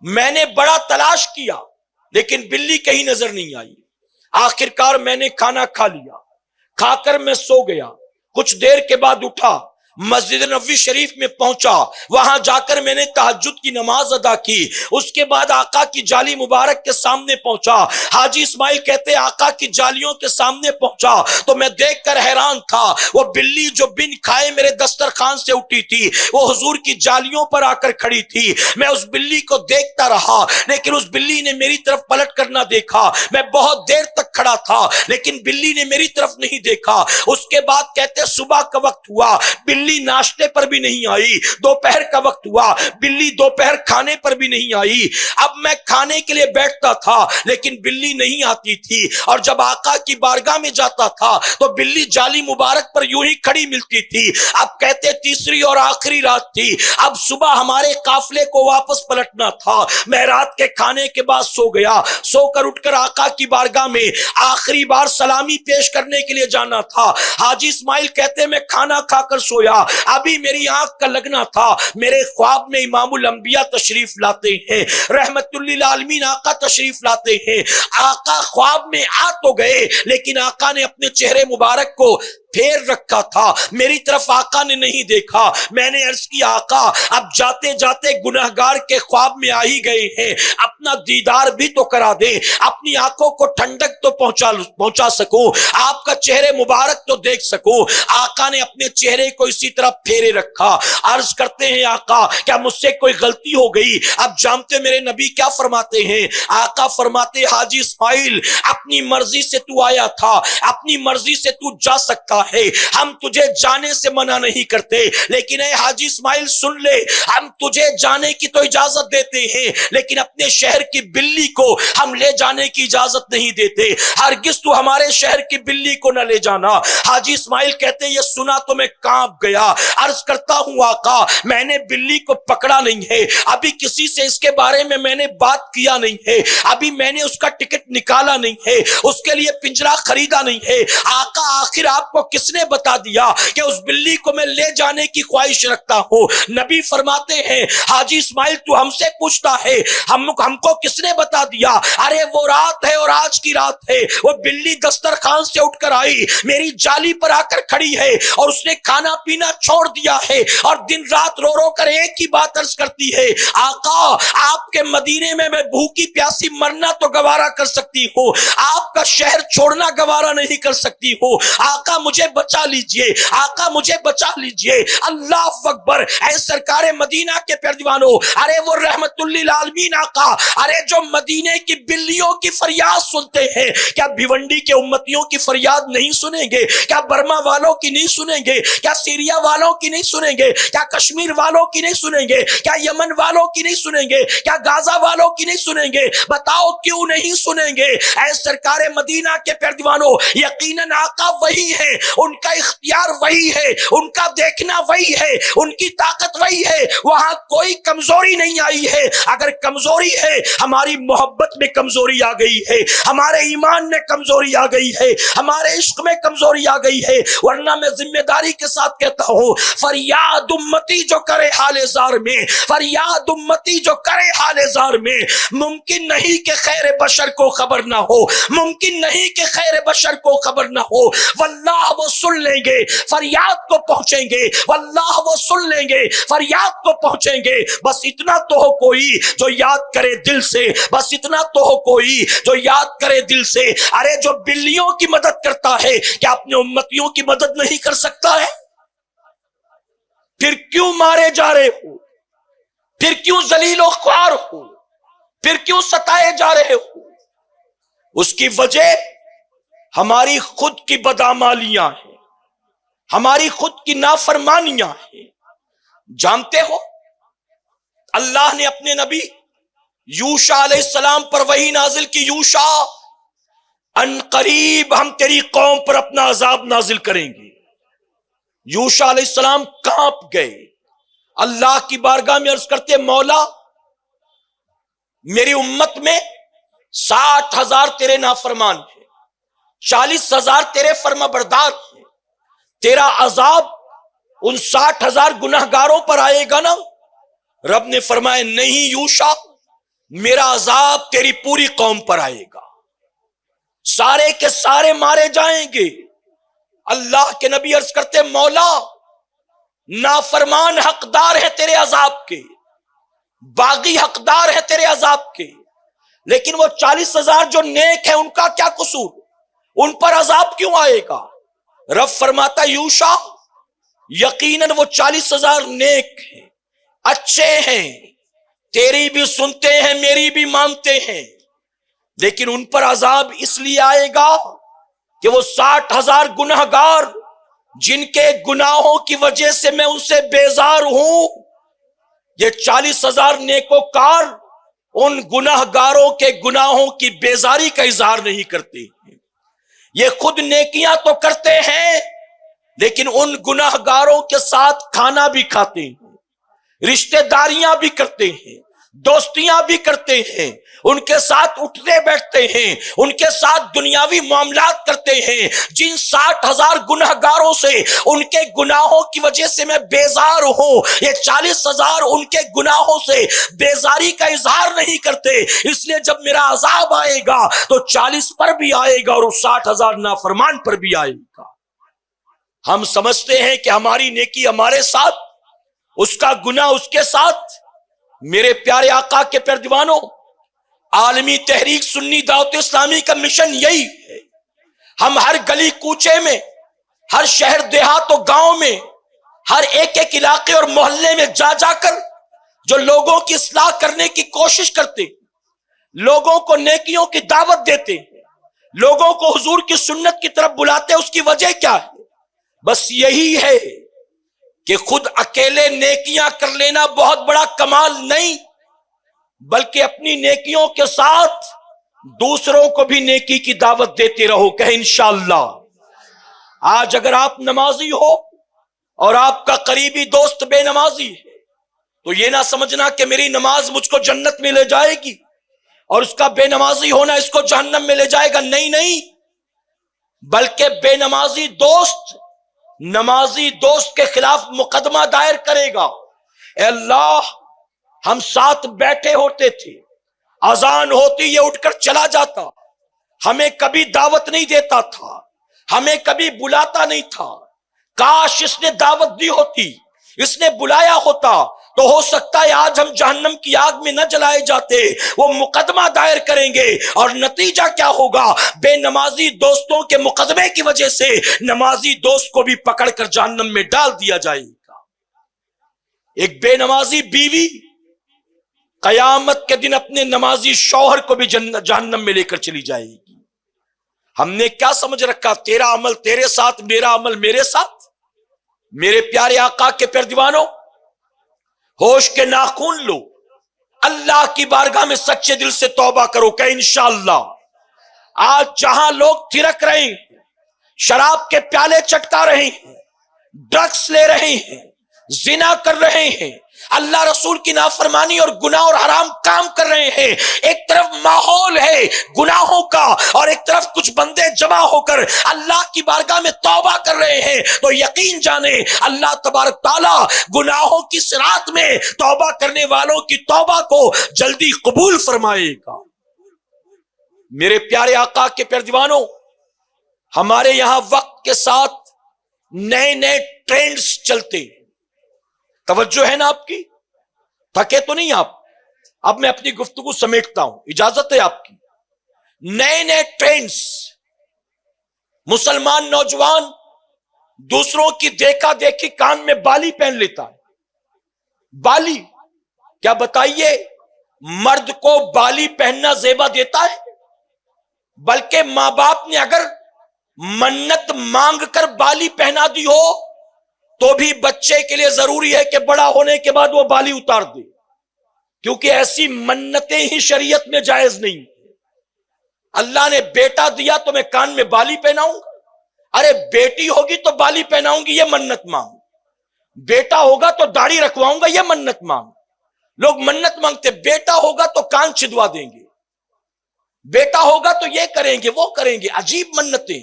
میں نے بڑا تلاش کیا لیکن بلی کہیں نظر نہیں آئی. آخرکار میں نے کھانا کھا لیا، کھا کر میں سو گیا. کچھ دیر کے بعد اٹھا، مسجد نبوی شریف میں پہنچا، وہاں جا کر میں نے تہجد کی نماز ادا کی. اس کے بعد آقا کی جالی مبارک کے سامنے پہنچا. حاجی اسماعیل کہتے آقا کی جالیوں کے سامنے پہنچا تو میں دیکھ کر حیران تھا، وہ بلی جو بن کھائے میرے دسترخوان سے اٹھی تھی وہ حضور کی جالیوں پر آ کر کھڑی تھی. میں اس بلی کو دیکھتا رہا لیکن اس بلی نے میری طرف پلٹ کر نہ دیکھا. میں بہت دیر تک کھڑا تھا لیکن بلی نے میری طرف نہیں دیکھا. اس کے بعد کہتے صبح کا وقت ہوا، بلی ناشتے پر بھی نہیں آئی. دوپہر کا وقت ہوا، بلی دوپہر کھانے پر بھی نہیں آئی. اب میں کھانے کے لیے بیٹھتا تھا لیکن بلی نہیں آتی تھی، اور جب آقا کی بارگاہ میں جاتا تھا تو بلی جالی مبارک پر یوں ہی کھڑی ملتی تھی. اب کہتے تیسری اور آخری رات تھی، اب صبح ہمارے قافلے کو واپس پلٹنا تھا. میں رات کے کھانے کے بعد سو گیا. سو کر اٹھ کر آقا کی بارگاہ میں آخری بار سلامی پیش کرنے کے لیے جانا تھا. حاجی اسماعیل کہتے میں کھانا کھا کر سویا، ابھی میری آنکھ کا لگنا تھا، میرے خواب میں امام الانبیاء تشریف لاتے ہیں، رحمت للعالمین آقا تشریف لاتے ہیں. آقا خواب میں آ تو گئے لیکن آقا نے اپنے چہرے مبارک کو پھیر رکھا تھا، میری طرف آقا نے نہیں دیکھا. میں نے عرض کی آقا اب جاتے جاتے گناہگار کے خواب میں آ ہی گئے ہیں، اپنا دیدار بھی تو کرا دے، اپنی آنکھوں کو ٹھنڈک تو پہنچا سکوں، آپ کا چہرے مبارک تو دیکھ سکوں. آقا نے اپنے چہرے کو اسی طرح پھیرے رکھا. عرض کرتے ہیں آقا کیا مجھ سے کوئی غلطی ہو گئی؟ اب جانتے میرے نبی کیا فرماتے ہیں؟ آقا فرماتے حاجی اسماعیل اپنی مرضی سے تو آیا تھا، اپنی مرضی سے تو جا سکتا ہے، ہم تجھے جانے سے منع نہیں کرتے، لیکن اے حاجی اسماعیل سن لے، ہم تجھے جانے کی تو اجازت دیتے ہیں لیکن اپنے شہر کی بلی کو ہم لے جانے کی اجازت نہیں دیتے. ہرگز تو ہمارے شہر کی بلی کو نہ لے جانا. حاجی اسماعیل کہتے یہ سنا تو میں کانپ گیا. عرض کرتا ہوں آقا میں نے بلی کو پکڑا نہیں ہے، ابھی کسی سے اس کے بارے میں نے بات کیا نہیں ہے، ابھی میں نے اس کا ٹکٹ نکالا نہیں ہے، اس کے لیے پنجرا خریدا نہیں ہے. آقا آخر آپ کو کس نے بتا دیا کہ اس بلی کو میں لے جانے کی خواہش رکھتا ہوں؟ نبی فرماتے ہیں حاجی اسماعیل تو ہم سے پوچھتا ہے ہم کو کس نے بتا دیا؟ ارے وہ رات ہے اور آج کی رات ہے، وہ بلی دسترخوان سے اٹھ کر آئی، میری جالی پر آ کر کھڑی ہے اور اس نے کھانا پینا چھوڑ دیا ہے اور دن رات رو رو کر ایک ہی بات عرض کرتی ہے آقا آپ کے مدینے میں بھوکی پیاسی مرنا تو گوارا کر سکتی ہوں، آپ کا شہر چھوڑنا گوارا نہیں کر سکتی ہوں. آقا مجھے بچا لیجئے، آقا مجھے بچا لیجئے. اللہ اکبر. اے سرکار مدینہ کے پیروانو، ارے وہ رحمت للعالمین آقا، ارے جو مدینے کی بلیوں کی فریاد سنتے ہیں، کیا بھیونڈی کے امتیوں کی فریاد نہیں سنیں گے؟ کیا برما والوں کی نہیں سنیں گے؟ کیا سیریا والوں کی نہیں سنیں گے؟ کیا کشمیر والوں کی نہیں سنیں گے؟ کیا یمن والوں کی نہیں سنیں گے؟ کیا غازہ والوں کی نہیں سنیں گے؟ بتاؤ کیوں نہیں سنیں گے؟ اے سرکار مدینہ کے پیروانو، یقیناً آقا وہی ہے، ان کا اختیار وہی ہے، ان کا دیکھنا وہی ہے، ان کی طاقت وہی ہے، وہاں کوئی کمزوری نہیں آئی ہے. اگر کمزوری ہے ہماری محبت میں کمزوری آ گئی ہے، ہمارے ایمان میں کمزوری آ گئی ہے، ہمارے عشق میں کمزوری آ گئی ہے. ورنہ میں ذمہ داری کے ساتھ کہتا ہوں فریاد امتی جو کرے حال زار میں، فریاد امتی جو کرے حال زار میں، ممکن نہیں کہ خیر بشر کو خبر نہ ہو، ممکن نہیں کہ خیر بشر کو خبر نہ ہو. واللہ وہ سن لیں گے، فریاد کو پہنچیں گے، واللہ وہ سن لیں گے، فریاد کو پہنچیں گے. بس اتنا تو ہو کوئی جو یاد کرے دل سے، بس اتنا تو ہو کوئی جو یاد کرے دل سے. ارے جو بلیوں کی مدد کرتا ہے کیا اپنے امتیوں کی مدد نہیں کر سکتا ہے؟ پھر کیوں مارے جا رہے ہو؟ پھر کیوں ذلیل و خوار ہو؟ پھر کیوں ستائے جا رہے ہو؟ اس کی وجہ ہماری خود کی بدعمالیاں ہیں، ہماری خود کی نافرمانیاں ہیں۔ جانتے ہو اللہ نے اپنے نبی یوشع علیہ السلام پر وحی نازل کی، یوشع ان قریب ہم تیری قوم پر اپنا عذاب نازل کریں گے۔ یوشع علیہ السلام کانپ گئے، اللہ کی بارگاہ میں عرض کرتے مولا میری امت میں 60,000 تیرے نافرمان ہیں، 40,000 تیرے فرما بردار ہیں، تیرا عذاب ان 60,000 گناہ گاروں پر آئے گا نا؟ رب نے فرمایا نہیں یوشع، میرا عذاب تیری پوری قوم پر آئے گا، سارے کے سارے مارے جائیں گے۔ اللہ کے نبی عرض کرتے مولا نافرمان حقدار ہے تیرے عذاب کے، باغی حقدار ہے تیرے عذاب کے، لیکن وہ 40,000 جو نیک ہیں ان کا کیا قصور؟ ان پر عذاب کیوں آئے گا؟ رب فرماتا یوشع یقیناً وہ 40,000 نیک ہیں، اچھے ہیں، تیری بھی سنتے ہیں میری بھی مانتے ہیں، لیکن ان پر عذاب اس لیے آئے گا کہ وہ 60,000 گناہ گار جن کے گناہوں کی وجہ سے میں ان سے بیزار ہوں، یہ 40,000 نیکوکار ان گناہ گاروں کے گناہوں کی بیزاری کا اظہار نہیں کرتے ہیں۔ یہ خود نیکیاں تو کرتے ہیں لیکن ان گناہ گاروں کے ساتھ کھانا بھی کھاتے ہیں، رشتہ داریاں بھی کرتے ہیں، دوستیاں بھی کرتے ہیں، ان کے ساتھ اٹھتے بیٹھتے ہیں، ان کے ساتھ دنیاوی معاملات کرتے ہیں۔ جن 60,000 گناہ گاروں سے ان کے گناہوں کی وجہ سے میں بیزار ہوں، یہ 40,000 ان کے گناہوں سے بیزاری کا اظہار نہیں کرتے، اس لیے جب میرا عذاب آئے گا تو 40 پر بھی آئے گا اور 60,000 نافرمان پر بھی آئے گا۔ ہم سمجھتے ہیں کہ ہماری نیکی ہمارے ساتھ، اس کا گناہ اس کے ساتھ۔ میرے پیارے آقا کے پیارے دیوانوں، عالمی تحریک سنی دعوت اسلامی کا مشن یہی ہے، ہم ہر گلی کوچے میں، ہر شہر دیہات و گاؤں میں، ہر ایک علاقے اور محلے میں جا جا کر جو لوگوں کی اصلاح کرنے کی کوشش کرتے، لوگوں کو نیکیوں کی دعوت دیتے، لوگوں کو حضور کی سنت کی طرف بلاتے، اس کی وجہ کیا ہے؟ بس یہی ہے کہ خود اکیلے نیکیاں کر لینا بہت بڑا کمال نہیں، بلکہ اپنی نیکیوں کے ساتھ دوسروں کو بھی نیکی کی دعوت دیتے رہو۔ کہ انشاءاللہ آج اگر آپ نمازی ہو اور آپ کا قریبی دوست بے نمازی ہے تو یہ نہ سمجھنا کہ میری نماز مجھ کو جنت میں لے جائے گی اور اس کا بے نمازی ہونا اس کو جہنم میں لے جائے گا، نہیں نہیں، بلکہ بے نمازی دوست نمازی دوست کے خلاف مقدمہ دائر کرے گا، اے اللہ ہم ساتھ بیٹھے ہوتے تھے، اذان ہوتی یہ اٹھ کر چلا جاتا، ہمیں کبھی دعوت نہیں دیتا تھا، ہمیں کبھی بلاتا نہیں تھا، کاش اس نے دعوت دی ہوتی، اس نے بلایا ہوتا تو ہو سکتا ہے آج ہم جہنم کی آگ میں نہ جلائے جاتے۔ وہ مقدمہ دائر کریں گے اور نتیجہ کیا ہوگا؟ بے نمازی دوستوں کے مقدمے کی وجہ سے نمازی دوست کو بھی پکڑ کر جہنم میں ڈال دیا جائے گا۔ ایک بے نمازی بیوی قیامت کے دن اپنے نمازی شوہر کو بھی جہنم میں لے کر چلی جائے گی۔ ہم نے کیا سمجھ رکھا؟ تیرا عمل تیرے ساتھ، میرا عمل میرے ساتھ۔ میرے پیارے آقا کے پیارے دیوانوں، ہوش کے ناخن لو، اللہ کی بارگاہ میں سچے دل سے توبہ کرو کہ انشاءاللہ آج جہاں لوگ تھرک رہے ہیں، شراب کے پیالے چٹکا رہے ہیں، ڈرگس لے رہے ہیں، زنا کر رہے ہیں، اللہ رسول کی نافرمانی اور گناہ اور حرام کام کر رہے ہیں، ایک طرف ماحول ہے گناہوں کا اور ایک طرف کچھ بندے جمع ہو کر اللہ کی بارگاہ میں توبہ کر رہے ہیں، تو یقین جانے اللہ تبارک تعالیٰ گناہوں کی صراط میں توبہ کرنے والوں کی توبہ کو جلدی قبول فرمائے گا۔ میرے پیارے آقا کے پیارے دیوانوں، ہمارے یہاں وقت کے ساتھ نئے نئے ٹرینڈز چلتے ہیں، توجہ ہے نا آپ کی؟ تھکے تو نہیں آپ؟ اب میں اپنی گفتگو سمیٹتا ہوں، اجازت ہے آپ کی؟ نئے نئے ٹرینڈز، مسلمان نوجوان دوسروں کی دیکھا دیکھی کان میں بالی پہن لیتا ہے. بالی کیا بتائیے مرد کو بالی پہننا زیبا دیتا ہے؟ بلکہ ماں باپ نے اگر منت مانگ کر بالی پہنا دی ہو تو بھی بچے کے لیے ضروری ہے کہ بڑا ہونے کے بعد وہ بالی اتار دے، کیونکہ ایسی منتیں ہی شریعت میں جائز نہیں. اللہ نے بیٹا دیا تو میں کان میں بالی پہناؤں گا؟ ارے بیٹی ہوگی تو بالی پہناؤں گی، یہ منت مانگ. بیٹا ہوگا تو داڑھی رکھواؤں گا، یہ منت مانگ. لوگ منت مانگتے بیٹا ہوگا تو کان چھدوا دیں گے، بیٹا ہوگا تو یہ کریں گے وہ کریں گے. عجیب منتیں.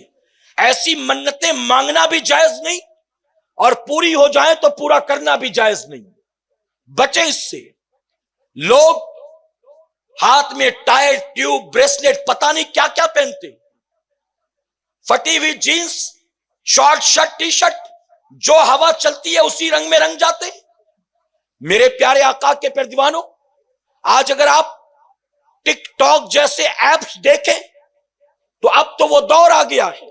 ایسی منتیں مانگنا بھی جائز نہیں اور پوری ہو جائیں تو پورا کرنا بھی جائز نہیں. بچے اس سے. لوگ ہاتھ میں ٹائر ٹیوب بریسلیٹ پتہ نہیں کیا کیا پہنتے، پھٹی ہوئی jeans short shirt T shirt, جو ہوا چلتی ہے اسی رنگ میں رنگ جاتے. میرے پیارے آقا کے پیارے دیوانوں، آج اگر آپ ٹک ٹاک جیسے ایپس دیکھیں تو اب تو وہ دور آ گیا ہے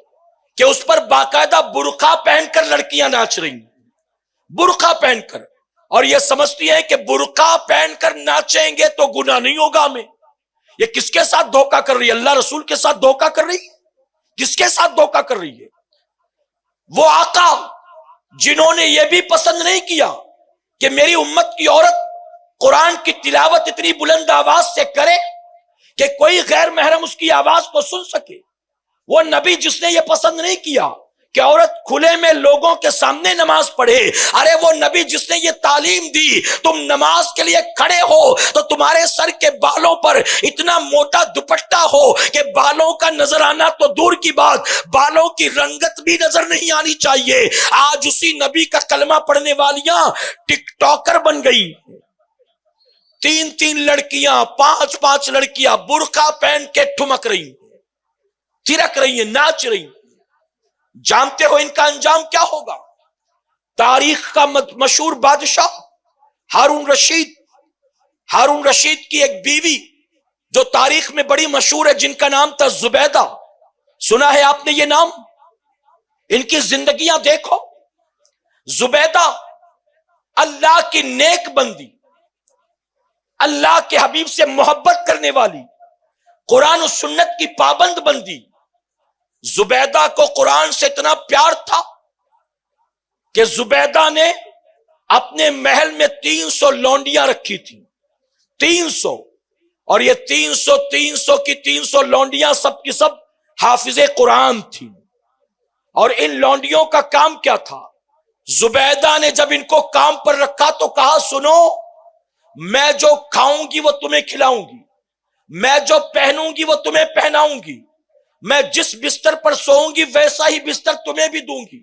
کہ اس پر باقاعدہ برقع پہن کر لڑکیاں ناچ رہی ہیں. برقع پہن کر، اور یہ سمجھتی ہیں کہ برقع پہن کر ناچیں گے تو گناہ نہیں ہوگا ہمیں. یہ کس کے ساتھ دھوکہ کر رہی ہے؟ اللہ رسول کے ساتھ دھوکہ کر رہی ہے. کس کے ساتھ دھوکہ کر رہی ہے؟ وہ آقا جنہوں نے یہ بھی پسند نہیں کیا کہ میری امت کی عورت قرآن کی تلاوت اتنی بلند آواز سے کرے کہ کوئی غیر محرم اس کی آواز کو سن سکے. وہ نبی جس نے یہ پسند نہیں کیا کہ عورت کھلے میں لوگوں کے سامنے نماز پڑھے. ارے وہ نبی جس نے یہ تعلیم دی تم نماز کے لیے کھڑے ہو تو تمہارے سر کے بالوں پر اتنا موٹا دوپٹہ ہو کہ بالوں کا نظر آنا تو دور کی بات، بالوں کی رنگت بھی نظر نہیں آنی چاہیے. آج اسی نبی کا کلمہ پڑھنے والیاں ٹک ٹاکر بن گئی. 3 لڑکیاں 5 لڑکیاں برقع پہن کے ٹھمک رہی، تھرک رہی ہیں، ناچ رہی. جانتے ہو ان کا انجام کیا ہوگا؟ تاریخ کا مشہور بادشاہ ہارون رشید کی ایک بیوی جو تاریخ میں بڑی مشہور ہے، جن کا نام تھا زبیدہ. سنا ہے آپ نے یہ نام؟ ان کی زندگیاں دیکھو. زبیدہ اللہ کی نیک بندی، اللہ کے حبیب سے محبت کرنے والی، قرآن و سنت کی پابند بندی. زبیدہ کو قرآن سے اتنا پیار تھا کہ زبیدہ نے اپنے محل میں 300 لونڈیاں رکھی تھی. 300. اور یہ 300 کی 300 لونڈیاں سب کی سب حافظ قرآن تھی. اور ان لونڈیوں کا کام کیا تھا؟ زبیدہ نے جب ان کو کام پر رکھا تو کہا سنو، میں جو کھاؤں گی وہ تمہیں کھلاؤں گی، میں جو پہنوں گی وہ تمہیں پہناؤں گی، میں جس بستر پر سوؤں گی ویسا ہی بستر تمہیں بھی دوں گی.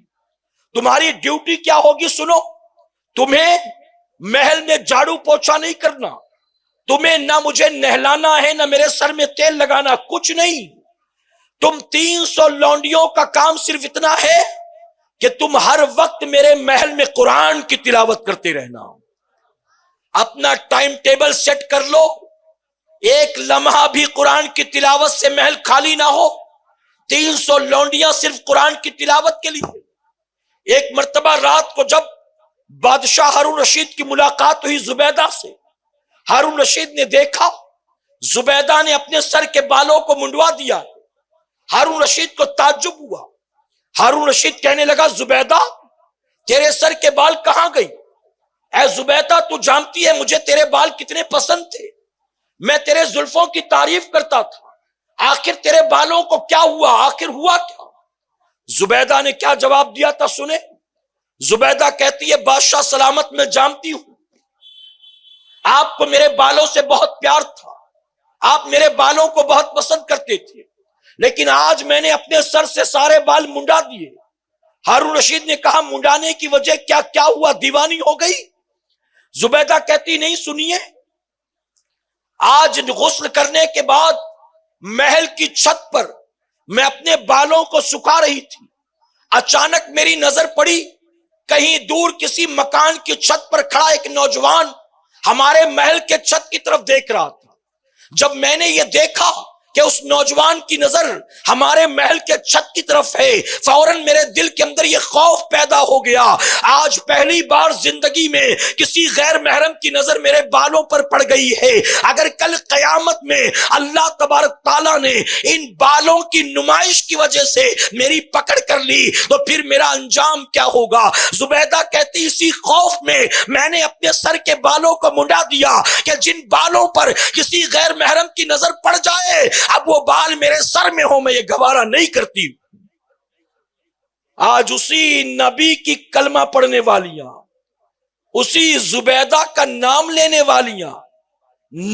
تمہاری ڈیوٹی کیا ہوگی سنو، تمہیں محل میں جھاڑو پوچھا نہیں کرنا، تمہیں نہ مجھے نہلانا ہے نہ میرے سر میں تیل لگانا، کچھ نہیں. تم 300 لونڈیوں کا کام صرف اتنا ہے کہ تم ہر وقت میرے محل میں قرآن کی تلاوت کرتے رہنا. اپنا ٹائم ٹیبل سیٹ کر لو، ایک لمحہ بھی قرآن کی تلاوت سے محل خالی نہ ہو. 300 لونڈیاں صرف قرآن کی تلاوت کے لیے. ایک مرتبہ رات کو جب بادشاہ ہارون رشید کی ملاقات ہوئی زبیدہ سے، ہارون رشید نے دیکھا زبیدہ نے اپنے سر کے بالوں کو منڈوا دیا. ہارون رشید کو تعجب ہوا. ہارون رشید کہنے لگا زبیدہ تیرے سر کے بال کہاں گئی؟ اے زبیدہ تو جانتی ہے مجھے تیرے بال کتنے پسند تھے، میں تیرے زلفوں کی تعریف کرتا تھا، آخر تیرے بالوں کو کیا ہوا؟ آخر ہوا کیا؟ زبیدہ نے کیا جواب دیا تھا سنیں. زبیدہ کہتی ہے بادشاہ سلامت میں جانتی ہوں آپ کو میرے بالوں سے بہت پیار تھا، آپ میرے بالوں کو بہت پسند کرتے تھے، لیکن آج میں نے اپنے سر سے سارے بال منڈا دیے. ہارون رشید نے کہا منڈانے کی وجہ کیا ہوا؟ دیوانی ہو گئی؟ زبیدہ کہتی نہیں سنیے، آج غسل کرنے کے بعد محل کی چھت پر میں اپنے بالوں کو سکھا رہی تھی، اچانک میری نظر پڑی کہیں دور کسی مکان کی چھت پر کھڑا ایک نوجوان ہمارے محل کے چھت کی طرف دیکھ رہا تھا. جب میں نے یہ دیکھا کہ اس نوجوان کی نظر ہمارے محل کے چھت کی طرف ہے، فوراً میرے دل کے اندر یہ خوف پیدا ہو گیا، آج پہلی بار زندگی میں کسی غیر محرم کی نظر میرے بالوں پر پڑ گئی ہے، اگر کل قیامت میں اللہ تبارک تعالیٰ نے ان بالوں کی نمائش کی وجہ سے میری پکڑ کر لی تو پھر میرا انجام کیا ہوگا؟ زبیدہ کہتی اسی خوف میں نے اپنے سر کے بالوں کو منڈا دیا کہ جن بالوں پر کسی غیر محرم کی نظر پڑ جائے اب وہ بال میرے سر میں ہو، میں یہ گوارا نہیں کرتی۔ آج اسی نبی کی کلمہ پڑھنے والیاں، اسی زبیدہ کا نام لینے والیاں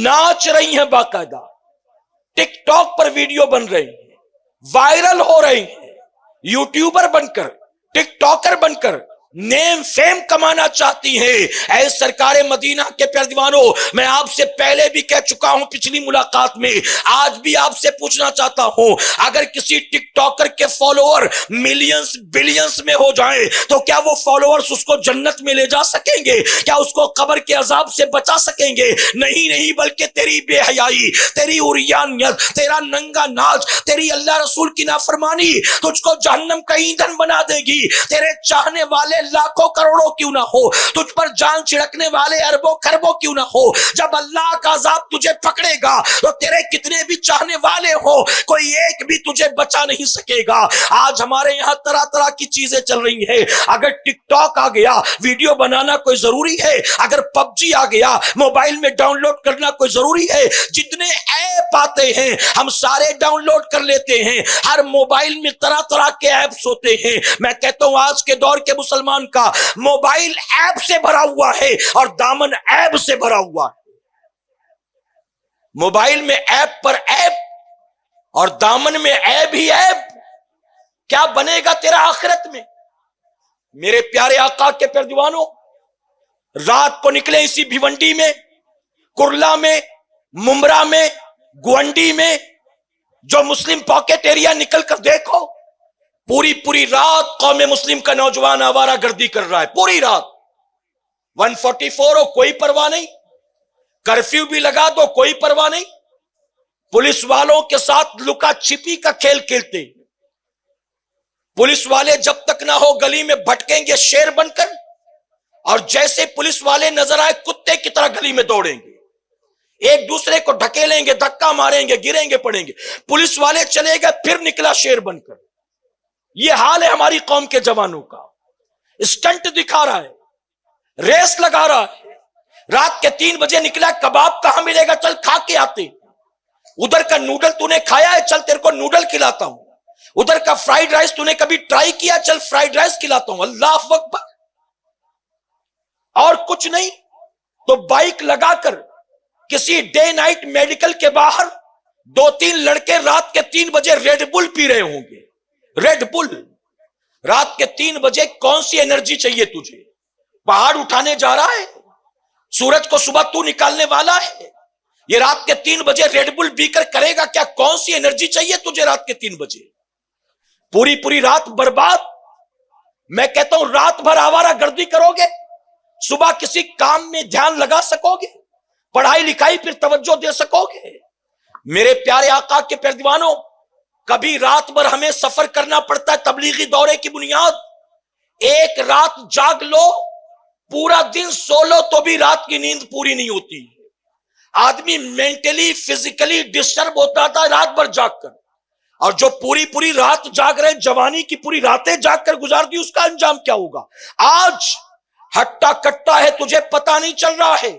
ناچ رہی ہیں، باقاعدہ ٹک ٹاک پر ویڈیو بن رہی ہیں، وائرل ہو رہی ہیں، یوٹیوبر بن کر، ٹک ٹاکر بن کر نیم فیم کمانا چاہتی ہیں۔ اے سرکار مدینہ کے پیارے دیوانوں، میں آپ سے پہلے بھی کہہ چکا ہوں پچھلی ملاقات میں، آج بھی آپ سے پوچھنا چاہتا ہوں، اگر کسی ٹک ٹاکر کے فالوور ملینز بلینز میں ہو جائیں تو کیا وہ فالوورز اس کو جنت میں لے جا سکیں گے؟ کیا اس کو قبر کے عذاب سے بچا سکیں گے؟ نہیں، بلکہ تیری بے حیائی، تیری عریانیت، تیرا ننگا ناچ، تیری اللہ رسول کی نافرمانی تجھ کو جہنم کا ایندھن بنا دے گی۔ تیرے چاہنے والے لاکھوں کروڑوں کیوں نہ ہو، تجھ پر جان چھڑکنے والے اربوں خربوں کیوں نہ ہو، جب اللہ کا عذاب تجھے پکڑے گا تو تیرے کتنے بھی چاہنے والے ہو کوئی ایک بھی تجھے بچا نہیں سکے گا۔ آج ہمارے یہاں طرح طرح کی چیزیں چل رہی ہیں، اگر ٹک ٹاک آ گیا ویڈیو بنانا کوئی ضروری ہے، اگر پب جی آ گیا موبائل میں ڈاؤن لوڈ کرنا کوئی ضروری ہے، جتنے ایپ آتے ہیں ہم سارے ڈاؤن لوڈ کر لیتے ہیں، ہر موبائل میں طرح طرح کے ایپس ہوتے ہیں۔ میں کہتا ہوں آج کے دور کے مسلمان کا موبائل ایپ سے بھرا ہوا ہے اور دامن ایپ سے بھرا ہوا ہے۔ موبائل میں ایپ پر ایپ اور دامن میں ایپ ہی ایپ، کیا بنے گا تیرا آخرت میں؟ میرے پیارے آقا کے پیارے دیوانوں، رات کو نکلے اسی بھیونڈی میں، کرلا میں، ممبرا میں، گونڈی میں، جو مسلم پاکٹ ایریا نکل کر دیکھو، پوری رات قوم مسلم کا نوجوان آوارہ گردی کر رہا ہے، پوری رات 144 ہو کوئی پرواہ نہیں، کرفیو بھی لگا دو کوئی پرواہ نہیں، پولیس والوں کے ساتھ لکا چھپی کا کھیل کھیلتے، پولیس والے جب تک نہ ہو گلی میں بھٹکیں گے شیر بن کر، اور جیسے پولیس والے نظر آئے کتے کی طرح گلی میں دوڑیں گے، ایک دوسرے کو ڈھکیلیں گے، دھکا ماریں گے، گریں گے، پڑیں گے، پولیس والے چلے گئے پھر نکلا شیر بن کر۔ یہ حال ہے ہماری قوم کے جوانوں کا، اسٹنٹ دکھا رہا ہے، ریس لگا رہا ہے، رات کے 3 بجے نکلا کباب کہاں ملے گا، چل کھا کے آتے، ادھر کا نوڈل تو نے کھایا ہے، چل تیرے کو نوڈل کھلاتا ہوں، ادھر کا فرائیڈ رائس تو نے کبھی ٹرائی کیا، چل فرائیڈ رائس کھلاتا ہوں۔ اللہ اکبر، اور کچھ نہیں تو بائک لگا کر کسی ڈے نائٹ میڈیکل کے باہر 2-3 لڑکے رات کے 3 بجے ریڈ بل پی رہے ہوں گے، ریڈ بل۔ رات کے 3 بجے کون سی انرجی چاہیے تجھے؟ پہاڑ اٹھانے جا رہا ہے؟ سورج کو صبح تو نکالنے والا ہے؟ یہ رات کے 3 بجے ریڈ بل پی کر کرے گا کیا؟ کون سی انرجی چاہیے تجھے رات کے 3 بجے؟ پوری رات برباد۔ میں کہتا ہوں رات بھر آوارہ گردی کرو گے، صبح کسی کام میں دھیان لگا سکو گے، پڑھائی لکھائی پھر توجہ دے سکو گے؟ میرے پیارے آقا کے پیارے دیوانوں، کبھی رات بھر ہمیں سفر کرنا پڑتا ہے تبلیغی دورے کی بنیاد، ایک رات جاگ لو، پورا دن سو لو تو بھی رات کی نیند پوری نہیں ہوتی، آدمی مینٹلی فزیکلی ڈسٹرب ہوتا تھا رات بھر جاگ کر، اور جو پوری رات جاگ رہے، جوانی کی پوری راتیں جاگ کر گزار دی، اس کا انجام کیا ہوگا؟ آج ہٹا کٹا ہے، تجھے پتا نہیں چل رہا ہے،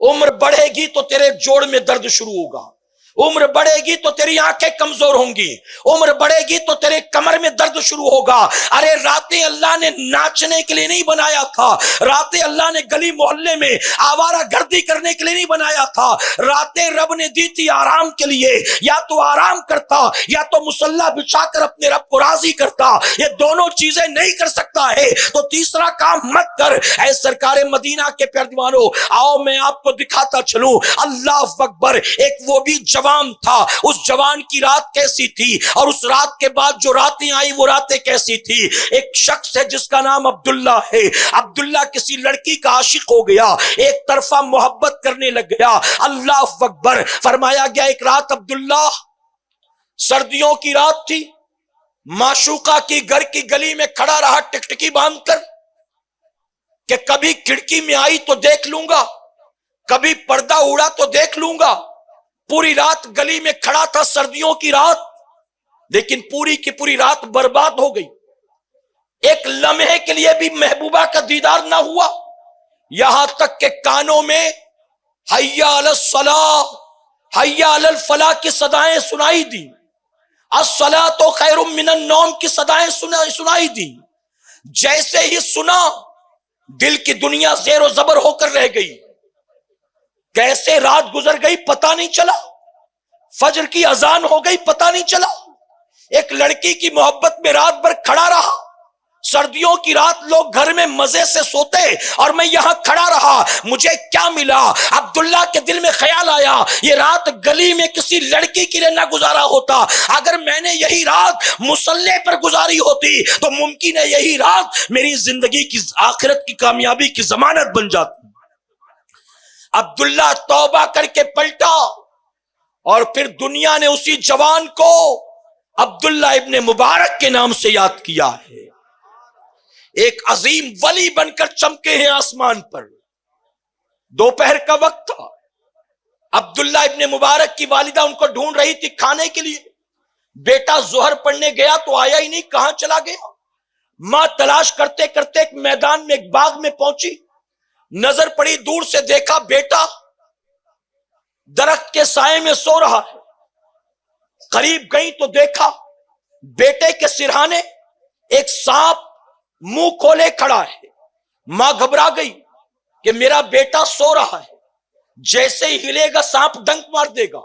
عمر بڑھے گی تو تیرے جوڑ میں درد شروع ہوگا، عمر بڑھے گی تو تیری آنکھیں کمزور ہوں گی، عمر بڑھے گی تو تیرے کمر میں درد شروع ہوگا۔ ارے راتیں اللہ نے ناچنے کے لیے نہیں بنایا تھا، راتیں اللہ نے گلی محلے میں آوارہ گردی کرنے کے لیے نہیں بنایا تھا، راتیں رب نے دی تھی آرام کے لیے، یا تو آرام کرتا یا تو مصلی بچھا کر اپنے رب کو راضی کرتا، یہ دونوں چیزیں نہیں کر سکتا ہے تو تیسرا کام مت کر۔ اے سرکار مدینہ کے پیارے دیوانوں، آؤ میں آپ کو دکھاتا چلوں، اللہ اکبر، ایک وہ بھی جوان تھا، اس جوان کی رات کیسی تھی، اور اس رات کے بعد جو راتیں آئی وہ راتیں کیسی تھی۔ ایک شخص ہے جس کا نام عبداللہ ہے، عبداللہ کسی لڑکی کا عاشق ہو گیا، ایک طرفہ محبت کرنے لگ گیا، اللہ اکبر، فرمایا گیا ایک رات عبداللہ سردیوں کی رات تھی، معشوقہ کی گھر کی گلی میں کھڑا رہا ٹکٹکی باندھ کر کہ کبھی کھڑکی میں آئی تو دیکھ لوں گا، کبھی پردہ اڑا تو دیکھ لوں گا۔ پوری رات گلی میں کھڑا تھا، سردیوں کی رات، لیکن پوری کی پوری رات برباد ہو گئی۔ ایک لمحے کے لیے بھی محبوبہ کا دیدار نہ ہوا، یہاں تک کہ کانوں میں حیا علی الصلاۃ، حیا علی الفلاح کی صدائیں سنائی دی، الصلاۃ خیر من النوم کی صدائیں سنائی دی۔ جیسے ہی سنا، دل کی دنیا زیر و زبر ہو کر رہ گئی۔ کیسے رات گزر گئی پتہ نہیں چلا، فجر کی اذان ہو گئی پتہ نہیں چلا۔ ایک لڑکی کی محبت میں رات بھر کھڑا رہا، سردیوں کی رات لوگ گھر میں مزے سے سوتے اور میں یہاں کھڑا رہا، مجھے کیا ملا؟ عبداللہ کے دل میں خیال آیا، یہ رات گلی میں کسی لڑکی کے لیے نہ گزارا ہوتا، اگر میں نے یہی رات مصلے پر گزاری ہوتی تو ممکن ہے یہی رات میری زندگی کی آخرت کی کامیابی کی ضمانت بن جاتی۔ عبداللہ توبہ کر کے پلٹا اور پھر دنیا نے اسی جوان کو عبداللہ ابن مبارک کے نام سے یاد کیا ہے۔ ایک عظیم ولی بن کر چمکے ہیں آسمان پر۔ دوپہر کا وقت تھا، عبداللہ ابن مبارک کی والدہ ان کو ڈھونڈ رہی تھی کھانے کے لیے۔ بیٹا ظہر پڑھنے گیا تو آیا ہی نہیں، کہاں چلا گیا؟ ماں تلاش کرتے کرتے ایک میدان میں، ایک باغ میں پہنچی، نظر پڑی، دور سے دیکھا بیٹا درخت کے سائے میں سو رہا ہے۔ قریب گئی تو دیکھا بیٹے کے سرہانے ایک سانپ منہ کھولے کھڑا ہے۔ ماں گھبرا گئی کہ میرا بیٹا سو رہا ہے، جیسے ہی ہلے گا سانپ ڈنک مار دے گا۔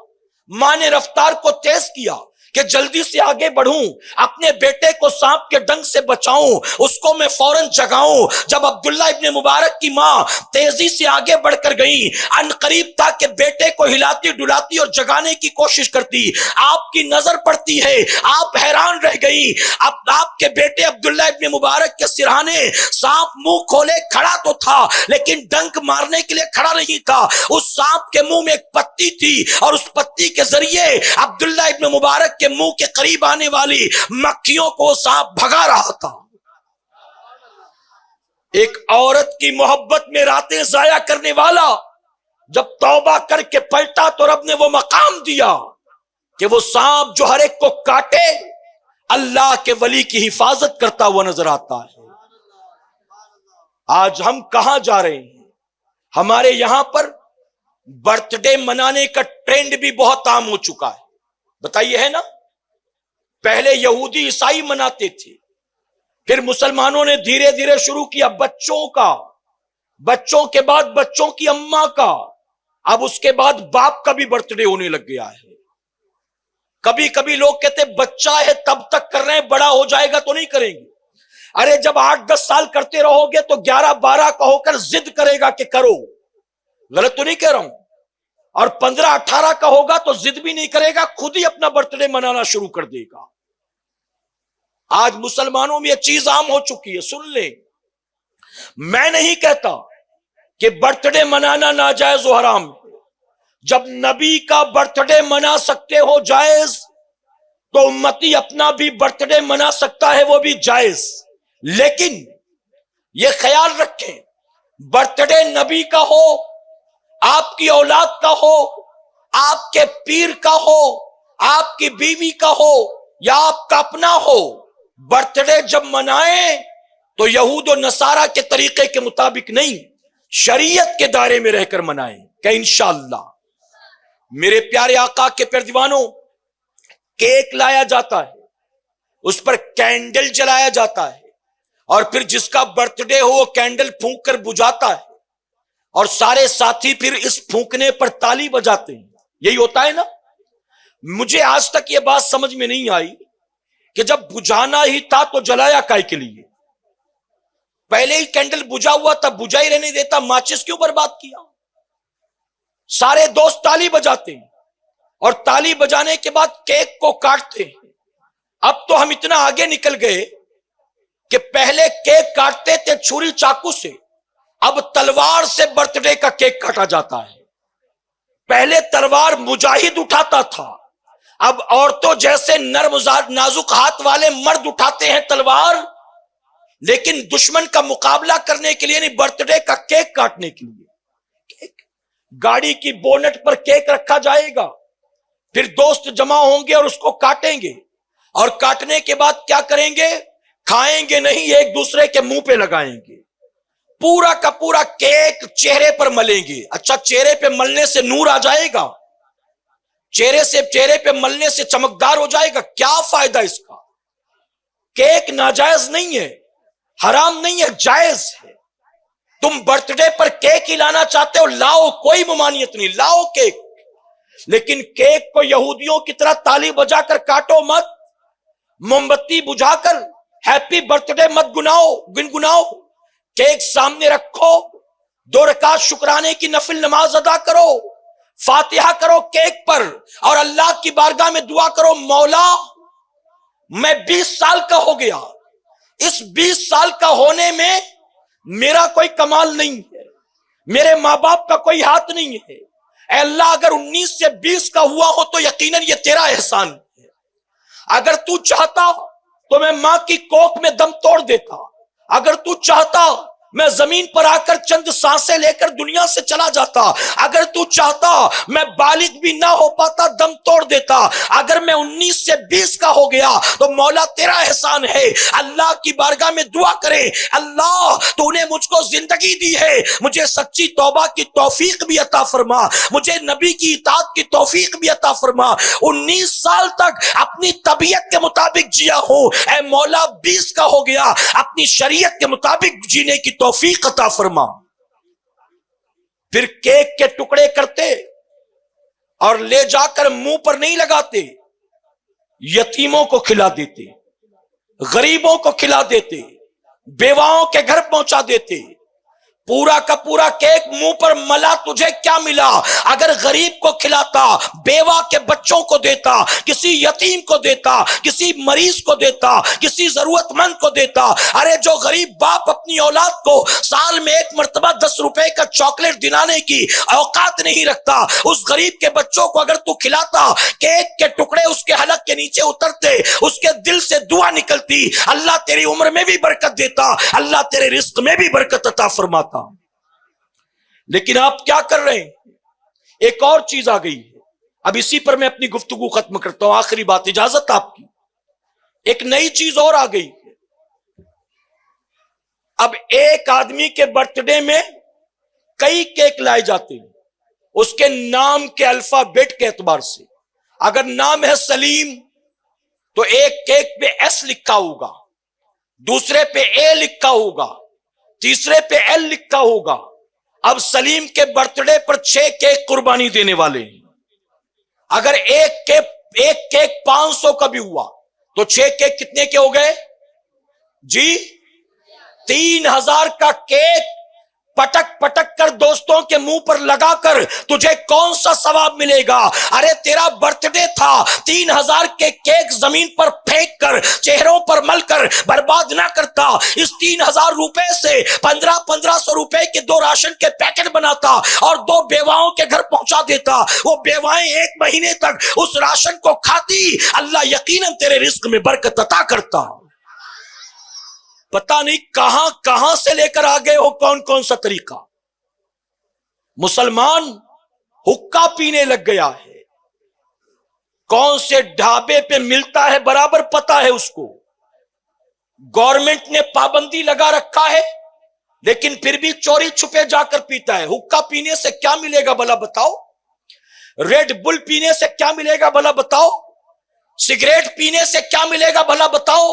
ماں نے رفتار کو تیز کیا کہ جلدی سے آگے بڑھوں، اپنے بیٹے کو سانپ کے ڈنک سے بچاؤں، اس کو میں فوراً جگاؤں۔ جب عبداللہ ابن مبارک کی ماں تیزی سے آگے بڑھ کر گئی، ان قریب تھا کہ بیٹے کو ہلاتی ڈلاتی اور جگانے کی کوشش کرتی، آپ کی نظر پڑتی ہے، آپ حیران رہ گئی۔ اب آپ کے بیٹے عبداللہ ابن مبارک کے سرہانے سانپ منہ کھولے کھڑا تو تھا، لیکن ڈنک مارنے کے لیے کھڑا نہیں تھا۔ اس سانپ کے منہ میں ایک پتی تھی اور اس پتی کے ذریعے عبداللہ ابن مبارک کے منہ کے قریب آنے والی مکھیوں کو سانپ بھگا رہا تھا۔ ایک عورت کی محبت میں راتیں ضائع کرنے والا جب توبہ کر کے پلٹا تو رب نے وہ مقام دیا کہ وہ سانپ جو ہر ایک کو کاٹے، اللہ کے ولی کی حفاظت کرتا ہوا نظر آتا ہے۔ آج ہم کہاں جا رہے ہیں؟ ہمارے یہاں پر برتھ ڈے منانے کا ٹرینڈ بھی بہت عام ہو چکا ہے، بتائیے ہے نا؟ پہلے یہودی عیسائی مناتے تھے، پھر مسلمانوں نے دھیرے دھیرے شروع کیا بچوں کا، بچوں کے بعد بچوں کی اماں کا، اب اس کے بعد باپ کا بھی برتھ ڈے ہونے لگ گیا ہے۔ کبھی کبھی لوگ کہتے بچہ ہے تب تک کر رہے ہیں، بڑا ہو جائے گا تو نہیں کریں گے۔ ارے جب 8-10 سال کرتے رہو گے تو 11-12 کا ہو کر ضد کرے گا کہ کرو، غلط تو نہیں کہہ رہا ہوں، اور 15-18 کا ہوگا تو ضد بھی نہیں کرے گا، خود ہی اپنا برتھ ڈے منانا شروع کر دے گا۔ آج مسلمانوں میں یہ چیز عام ہو چکی ہے۔ سن لیں، میں نہیں کہتا کہ برتھ ڈے منانا ناجائز و حرام ہے۔ جب نبی کا برتھ ڈے منا سکتے ہو جائز، تو امتی اپنا بھی برتھ ڈے منا سکتا ہے، وہ بھی جائز۔ لیکن یہ خیال رکھیں، برتھ ڈے نبی کا ہو، آپ کی اولاد کا ہو، آپ کے پیر کا ہو، آپ کی بیوی کا ہو یا آپ کا اپنا ہو، برتھ ڈے جب منائیں تو یہود و نصارہ کے طریقے کے مطابق نہیں، شریعت کے دائرے میں رہ کر منائیں کہ انشاءاللہ۔ میرے پیارے آقا کے پیارے دیوانوں، کیک لایا جاتا ہے، اس پر کینڈل جلایا جاتا ہے، اور پھر جس کا برتھ ڈے ہو وہ کینڈل پھونک کر بجھاتا ہے، اور سارے ساتھی پھر اس پھونکنے پر تالی بجاتے ہیں۔ یہی ہوتا ہے نا؟ مجھے آج تک یہ بات سمجھ میں نہیں آئی کہ جب بجھانا ہی تھا تو جلایا کائے کے لیے؟ پہلے ہی کینڈل بجھا ہوا تھا، بجھا ہی رہنے دیتا، ماچس کیوں برباد کیا؟ سارے دوست تالی بجاتے ہیں، اور تالی بجانے کے بعد کیک کو کاٹتے ہیں۔ اب تو ہم اتنا آگے نکل گئے کہ پہلے کیک کاٹتے تھے چھری چاقو سے، اب تلوار سے برتھ ڈے کا کیک کاٹا جاتا ہے۔ پہلے تلوار مجاہد اٹھاتا تھا، اب عورتوں جیسے نرم نازک ہاتھ والے مرد اٹھاتے ہیں تلوار، لیکن دشمن کا مقابلہ کرنے کے لیے نہیں، برتھ ڈے کا کیک کاٹنے کے لیے۔ گاڑی کی بونٹ پر کیک رکھا جائے گا، پھر دوست جمع ہوں گے اور اس کو کاٹیں گے، اور کاٹنے کے بعد کیا کریں گے؟ کھائیں گے نہیں، ایک دوسرے کے منہ پہ لگائیں گے۔ پورا کا پورا کیک چہرے پر ملیں گے۔ اچھا، چہرے پہ ملنے سے نور آ جائے گا، چہرے پہ ملنے سے چمکدار ہو جائے گا، کیا فائدہ اس کا؟ کیک ناجائز نہیں ہے، حرام نہیں ہے، جائز ہے۔ تم برتھ ڈے پر کیک ہی لانا چاہتے ہو، لاؤ، کوئی ممانعت نہیں، لاؤ کیک، لیکن کیک کو یہودیوں کی طرح تالی بجا کر کاٹو مت، موم بتی بجھا کر ہیپی برتھ ڈے مت گنگناؤ۔ کیک سامنے رکھو، 2 رکعت شکرانے کی نفل نماز ادا کرو، فاتحہ کرو کیک پر، اور اللہ کی بارگاہ میں دعا کرو، مولا میں 20 سال کا ہو گیا، اس 20 سال کا ہونے میں میرا کوئی کمال نہیں ہے، میرے ماں باپ کا کوئی ہاتھ نہیں ہے، اے اللہ اگر 19 سے 20 کا ہوا ہو تو یقیناً یہ تیرا احسان ہے، اگر تو چاہتا تو میں ماں کی کوکھ میں دم توڑ دیتا، اگر تو چاہتا میں زمین پر آ کر چند سانسیں لے کر دنیا سے چلا جاتا، اگر تو چاہتا میں بالغ بھی نہ ہو پاتا دم توڑ دیتا، اگر میں 19 سے 20 کا ہو گیا تو مولا تیرا احسان ہے۔ اللہ کی بارگاہ میں دعا کرے، اللہ تو نے مجھ کو زندگی دی ہے، مجھے سچی توبہ کی توفیق بھی عطا فرما، مجھے نبی کی اطاعت کی توفیق بھی عطا فرما، 19 سال تک اپنی طبیعت کے مطابق جیا ہوں، اے مولا 20 کا ہو گیا، اپنی شریعت کے مطابق جینے کی توفیق عطا فرما۔ پھر کیک کے ٹکڑے کرتے اور لے جا کر منہ پر نہیں لگاتے، یتیموں کو کھلا دیتے، غریبوں کو کھلا دیتے، بیواؤں کے گھر پہنچا دیتے۔ پورا کا پورا کیک منہ پر ملا، تجھے کیا ملا؟ اگر غریب کو کھلاتا، بیوہ کے بچوں کو دیتا، کسی یتیم کو دیتا، کسی مریض کو دیتا، کسی ضرورت مند کو دیتا۔ ارے جو غریب باپ اپنی اولاد کو سال میں 1 مرتبہ 10 روپے کا چاکلیٹ دلانے کی اوقات نہیں رکھتا، اس غریب کے بچوں کو اگر تو کھلاتا، کیک کے ٹکڑے اس کے حلق کے نیچے اترتے، اس کے دل سے دعا نکلتی، اللہ تیری عمر میں بھی برکت دیتا، اللہ تیرے رزق میں بھی برکت عطا فرماتا۔ لیکن آپ کیا کر رہے ہیں؟ ایک اور چیز آ گئی ہے، اب اسی پر میں اپنی گفتگو ختم کرتا ہوں، آخری بات اجازت آپ کی۔ ایک نئی چیز اور آ گئی ہے، اب ایک آدمی کے برتھ ڈے میں کئی کیک لائے جاتے ہیں، اس کے نام کے الفابیٹ کے اعتبار سے۔ اگر نام ہے سلیم تو ایک کیک پہ ایس لکھا ہوگا، دوسرے پہ اے لکھا ہوگا، تیسرے پہ ایل لکھا ہوگا۔ اب سلیم کے برتھ ڈے پر 6 کیک قربانی دینے والے ہیں، اگر ایک کیک 500 کا بھی ہوا تو 6 کیک کتنے کے ہو گئے جی؟ 3000 کا کیک پٹک پٹک کر دوستوں کے منہ پر لگا کر تجھے کون سا ثواب ملے گا؟ ارے تیرا برتھ ڈے تھا، 3000 کے کیک زمین پر پھینک کر چہروں پر مل کر برباد نہ کرتا، اس 3000 روپے سے 1500 روپے کے 2 راشن کے پیکٹ بناتا اور 2 بیواؤں کے گھر پہنچا دیتا، وہ بیوائیں 1 مہینے تک اس راشن کو کھاتی، اللہ یقیناً تیرے رزق میں برکت عطا کرتا۔ پتہ نہیں کہاں کہاں سے لے کر آ گئے ہو کون سا طریقہ۔ مسلمان حقہ پینے لگ گیا ہے، کون سے ڈھابے پہ ملتا ہے برابر پتا ہے اس کو، گورنمنٹ نے پابندی لگا رکھا ہے لیکن پھر بھی چوری چھپے جا کر پیتا ہے۔ حقہ پینے سے کیا ملے گا بھلا بتاؤ؟ ریڈ بل پینے سے کیا ملے گا بھلا بتاؤ؟ سگریٹ پینے سے کیا ملے گا بھلا بتاؤ؟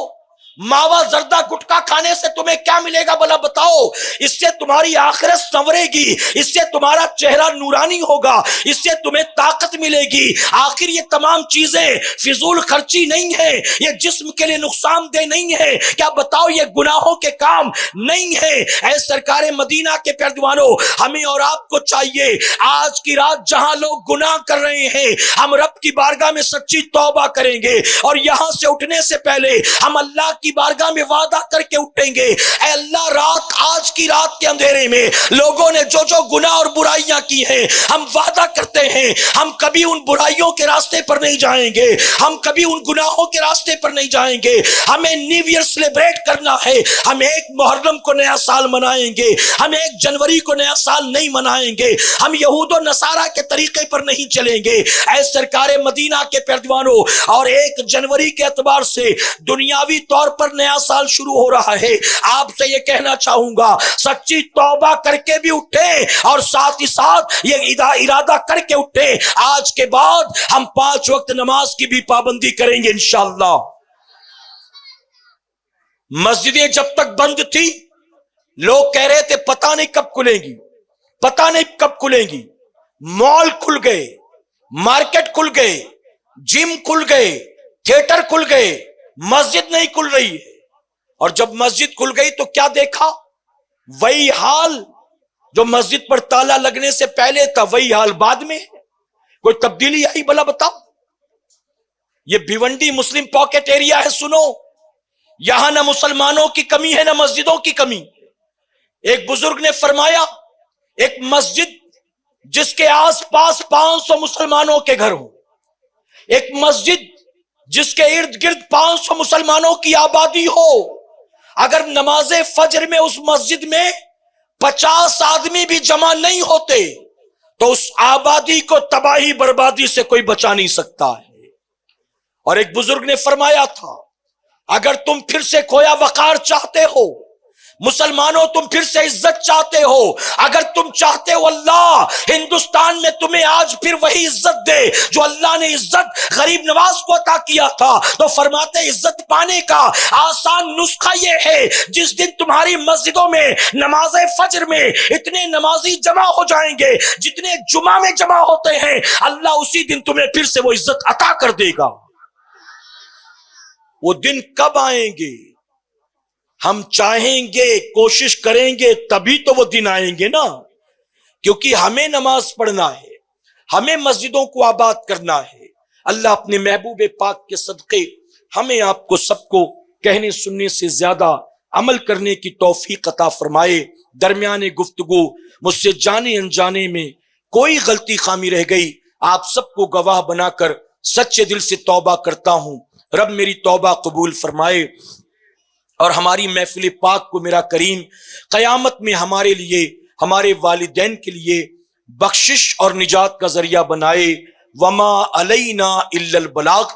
ماوا زردہ گٹکا کھانے سے تمہیں کیا ملے گا بھلا بتاؤ؟ اس سے تمہاری آخرت سنورے گی، اس سے تمہارا چہرہ نورانی ہوگا، اس سے تمہیں طاقت ملے گی۔ آخر یہ تمام چیزیں فضول خرچی نہیں ہے، یہ جسم کے لیے نقصان دہ نہیں ہے، کیا بتاؤ یہ گناہوں کے کام نہیں ہے؟ اے سرکار مدینہ کے پیروانوں، ہمیں اور آپ کو چاہیے آج کی رات جہاں لوگ گناہ کر رہے ہیں، ہم رب کی بارگاہ میں سچی توبہ کریں گے، اور یہاں سے اٹھنے سے پہلے ہم اللہ کی بارگاہ میں وعدہ کر کے اٹھیں گے، اے اللہ رات، آج کی رات کے اندھیرے میں لوگوں نے جو جو گناہ اور برائیاں کی ہیں، ہم وعدہ کرتے ہیں ہم کبھی ان برائیوں کے راستے پر نہیں جائیں گے، ہم کبھی ان گناہوں کے راستے پر نہیں جائیں گے۔ ہمیں نیو ایئر سیلیبریٹ کرنا ہے، ہم 1 محرم کو نیا سال منائیں گے، ہم 1 جنوری کو نیا سال نہیں منائیں گے، ہم یہود و نصارہ کے طریقے پر نہیں چلیں گے۔ اے سرکار مدینہ کے پردوانوں، اور 1 جنوری کے اعتبار سے دنیاوی طور پر نیا سال شروع ہو رہا ہے، آپ سے یہ کہنا چاہوں گا سچی توبہ کر کے بھی اٹھیں، اور ساتھ ہی ساتھ یہ ارادہ کر کے اٹھیں آج کے بعد ہم 5 وقت نماز کی بھی پابندی کریں گے انشاءاللہ۔ مسجدیں جب تک بند تھی لوگ کہہ رہے تھے پتہ نہیں کب کھلیں گی، پتہ نہیں کب کھلیں گی، مال کھل گئے، مارکیٹ کھل گئے، جم کھل گئے، تھیٹر کھل گئے، مسجد نہیں کھل رہی ہے۔ اور جب مسجد کھل گئی تو کیا دیکھا؟ وہی حال جو مسجد پر تالا لگنے سے پہلے تھا، وہی حال بعد میں۔ کوئی تبدیلی آئی بھلا بتاؤ؟ یہ بھیونڈی مسلم پاکٹ ایریا ہے، سنو، یہاں نہ مسلمانوں کی کمی ہے نہ مسجدوں کی کمی۔ ایک بزرگ نے فرمایا ایک مسجد جس کے آس پاس 500 مسلمانوں کے گھر ہوں، ایک مسجد جس کے ارد گرد 500 مسلمانوں کی آبادی ہو، اگر نماز فجر میں اس مسجد میں 50 آدمی بھی جمع نہیں ہوتے تو اس آبادی کو تباہی بربادی سے کوئی بچا نہیں سکتا ہے۔ اور ایک بزرگ نے فرمایا تھا اگر تم پھر سے کھویا وقار چاہتے ہو، مسلمانوں تم پھر سے عزت چاہتے ہو، اگر تم چاہتے ہو اللہ ہندوستان میں تمہیں آج پھر وہی عزت دے جو اللہ نے عزت غریب نواز کو عطا کیا تھا، تو فرماتے عزت پانے کا آسان نسخہ یہ ہے جس دن تمہاری مسجدوں میں نماز فجر میں اتنے نمازی جمع ہو جائیں گے جتنے جمعہ میں جمع ہوتے ہیں، اللہ اسی دن تمہیں پھر سے وہ عزت عطا کر دے گا۔ وہ دن کب آئیں گے؟ ہم چاہیں گے، کوشش کریں گے، تبھی تو وہ دن آئیں گے نا، کیونکہ ہمیں نماز پڑھنا ہے، ہمیں مسجدوں کو آباد کرنا ہے۔ اللہ اپنے محبوب پاک کے صدقے ہمیں آپ کو سب کو کہنے سننے سے زیادہ عمل کرنے کی توفیق عطا فرمائے۔ درمیان گفتگو مجھ سے جانے انجانے میں کوئی غلطی خامی رہ گئی، آپ سب کو گواہ بنا کر سچے دل سے توبہ کرتا ہوں، رب میری توبہ قبول فرمائے اور ہماری محفل پاک کو میرا کریم قیامت میں ہمارے لیے، ہمارے والدین کے لیے بخشش اور نجات کا ذریعہ بنائے۔ وما علینا الا البلاغ۔